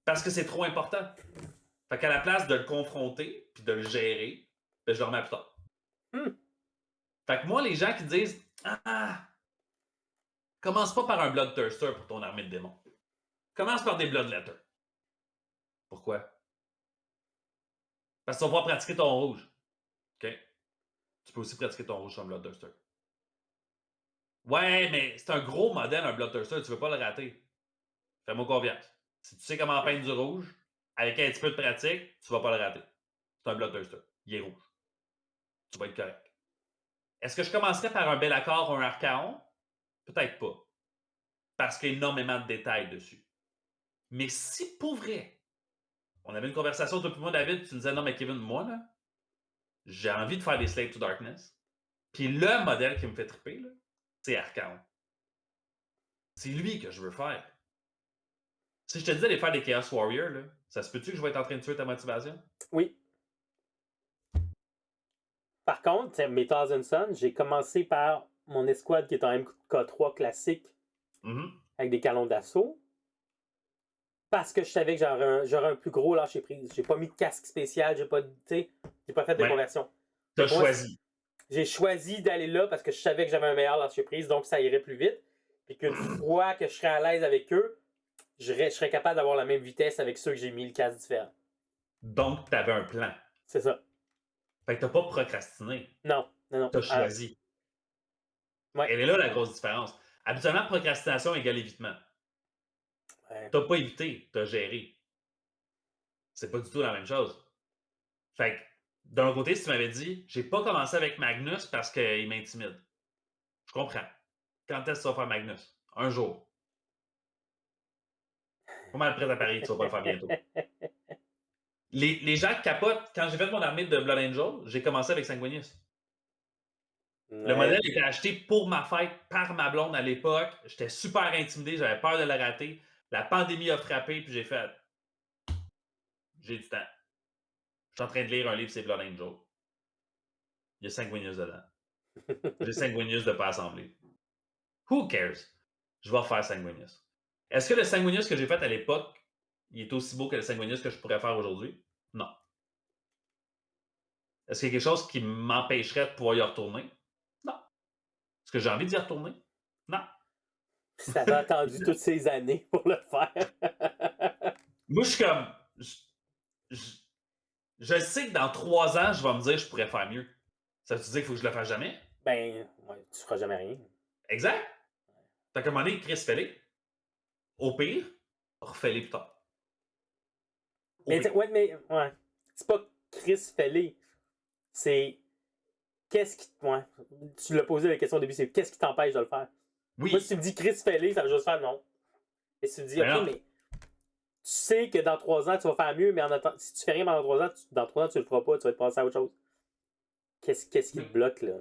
Parce que c'est trop important. Fait qu'à la place de le confronter puis de le gérer, ben je le remets à plus tard. Fait que moi, les gens qui disent commence pas par un Bloodthirster pour ton armée de démons. Commence par des Bloodletters. Pourquoi? Parce que tu vas pouvoir pratiquer ton rouge. OK? Tu peux aussi pratiquer ton rouge sur un Bloodthirster. Ouais, mais c'est un gros modèle, un Bloodthirster. Tu veux pas le rater. Fais-moi confiance. Si tu sais comment peindre du rouge, avec un petit peu de pratique, tu vas pas le rater. C'est un Bloodthirster. Il est rouge. Tu vas être correct. Est-ce que je commencerais par un Be'lakor ou un Archaon? Peut-être pas. Parce qu'il y a énormément de détails dessus. Mais si pour vrai, on avait une conversation, toi et moi, David, tu me disais, non, mais Kevin, moi, là, j'ai envie de faire des Slave to Darkness. Puis le modèle qui me fait triper, là, c'est Archaon. C'est lui que je veux faire. Si je te disais de faire des Chaos Warriors, là, ça se peut-tu que je vais être en train de tuer ta motivation? Oui. Par contre, mes Thousand Sons, j'ai commencé par mon escouade qui est en MK3 classique avec des canons d'assaut. Parce que je savais que j'aurais un plus gros lâcher prise. J'ai pas mis de casque spécial, j'ai pas fait de conversion. T'as choisi. J'ai choisi d'aller là parce que je savais que j'avais un meilleur lâcher prise, donc ça irait plus vite. Puis qu'une fois que je serais à l'aise avec eux, je serais capable d'avoir la même vitesse avec ceux que j'ai mis le casque différent. Donc, t'avais un plan. C'est ça. Fait que t'as pas procrastiné. Non. T'as choisi. Ouais. Elle est là la grosse différence. Habituellement, procrastination égale évitement. Ouais. T'as pas évité, t'as géré. C'est pas du tout la même chose. Fait que, d'un côté, si tu m'avais dit, j'ai pas commencé avec Magnus parce qu'il m'intimide. Je comprends. Quand est-ce que tu vas faire Magnus? Un jour. Pas mal prêt à parier que tu vas pas le faire bientôt. Les gens capotent. Quand j'ai fait mon armée de Blood Angel, j'ai commencé avec Sanguinius. Ouais. Le modèle était acheté pour ma fête par ma blonde à l'époque. J'étais super intimidé, j'avais peur de le rater. La pandémie a frappé, puis j'ai fait. J'ai du temps. Je suis en train de lire un livre, c'est Blood Angel. Il y a Sanguinius dedans. J'ai Sanguinius de pas assembler. Who cares? Je vais faire Sanguinius. Est-ce que le Sanguinius que j'ai fait à l'époque, il est aussi beau que le Sanguinius que je pourrais faire aujourd'hui? Non. Est-ce qu'il y a quelque chose qui m'empêcherait de pouvoir y retourner? Non. Est-ce que j'ai envie d'y retourner? Non. Ça m'a attendu toutes ces années pour le faire. Moi, je suis comme. Je sais que dans 3 ans, je vais me dire que je pourrais faire mieux. Ça veut dire qu'il faut que je le fasse jamais? Ben, ouais, tu feras jamais rien. Exact. Fait qu'à un moment donné, Chris, fais-les. Au pire, refais-les plus tard. Mais c'est pas Chris fais-les. C'est qu'est-ce qui. Ouais. Tu l'as posé la question au début, c'est qu'est-ce qui t'empêche de le faire? Oui. Moi, si tu me dis Chris fais-les, ça veut juste faire non. Et si tu me dis, ok, mais tu sais que dans 3 ans, tu vas faire mieux, mais en attendant, si tu fais rien pendant 3 ans, dans 3 ans, tu le feras pas, tu vas te passer à autre chose. Qu'est-ce qui te bloque, là?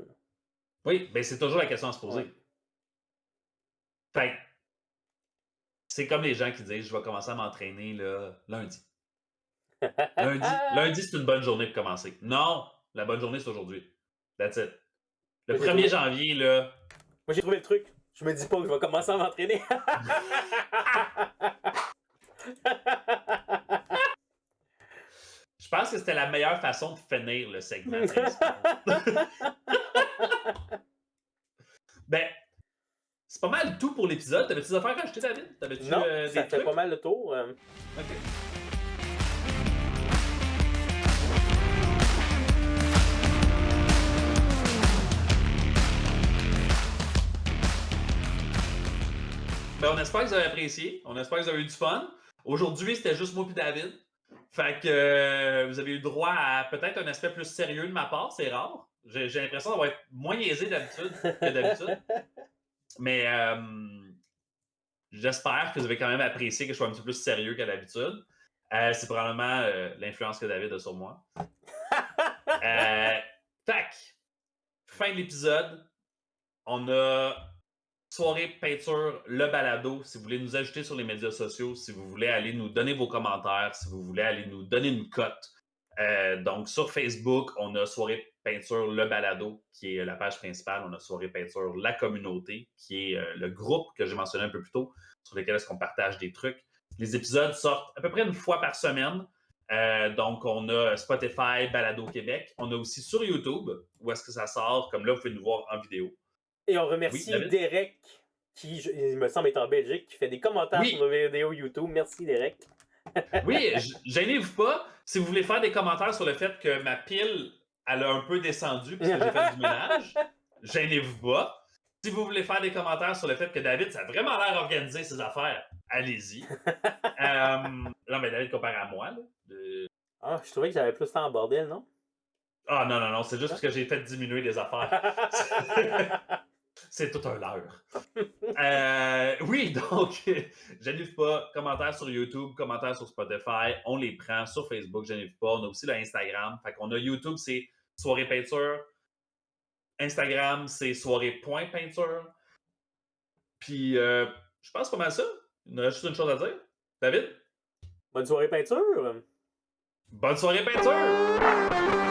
Oui, ben c'est toujours la question à se poser. Ouais. Fait c'est comme les gens qui disent je vais commencer à m'entraîner là, lundi. Lundi, c'est une bonne journée pour commencer. Non, la bonne journée, c'est aujourd'hui. That's it. Le 1er janvier, là. Moi, j'ai trouvé le truc. Je me dis pas que je vais commencer à m'entraîner. Je pense que c'était la meilleure façon de finir le segment. Ben, c'est pas mal tout pour l'épisode. T'avais-tu des affaires à ajouter, David? T'avais-tu non, des ça trucs? fait pas mal le tour. OK. Ben, on espère que vous avez apprécié. On espère que vous avez eu du fun. Aujourd'hui, c'était juste moi et David. Fait que vous avez eu droit à peut-être un aspect plus sérieux de ma part. C'est rare. J'ai l'impression d'avoir été moins niaisé que d'habitude. Mais j'espère que vous avez quand même apprécié que je sois un petit peu plus sérieux qu'à d'habitude. C'est probablement l'influence que David a sur moi. Tac! Fin de l'épisode. On a soirée peinture, le balado. Si vous voulez nous ajouter sur les médias sociaux, si vous voulez aller nous donner vos commentaires, si vous voulez aller nous donner une cote. Donc, sur Facebook, on a soirée peinture, le balado, qui est la page principale. On a soirée peinture, la communauté, qui est le groupe que j'ai mentionné un peu plus tôt, sur lequel est-ce qu'on partage des trucs. Les épisodes sortent à peu près une fois par semaine. Donc, on a Spotify, Balado Québec. On a aussi sur YouTube, où est-ce que ça sort, comme là, vous pouvez nous voir en vidéo. Et on remercie Derek, qui, il me semble, est en Belgique, qui fait des commentaires sur nos vidéos YouTube. Merci, Derek. Oui, gênez-vous pas. Si vous voulez faire des commentaires sur le fait que ma pile, elle a un peu descendu parce que j'ai fait du ménage, gênez-vous pas. Si vous voulez faire des commentaires sur le fait que David, ça a vraiment l'air organisé ses affaires, allez-y. Non, mais David comparé à moi. Là, Ah, je trouvais que j'avais plus de temps en bordel, non? Ah, non, c'est juste parce que j'ai fait diminuer les affaires. C'est tout un leurre. Oui, donc, gênez-vous pas. Commentaires sur YouTube, commentaires sur Spotify. On les prend sur Facebook, gênez-vous pas. On a aussi le Instagram. Fait qu'on a YouTube, c'est Soirée Peinture. Instagram, c'est soirée.peinture. Puis, je pense pas mal ça. Il nous reste juste une chose à dire. David? Bonne soirée peinture! Bonne soirée peinture!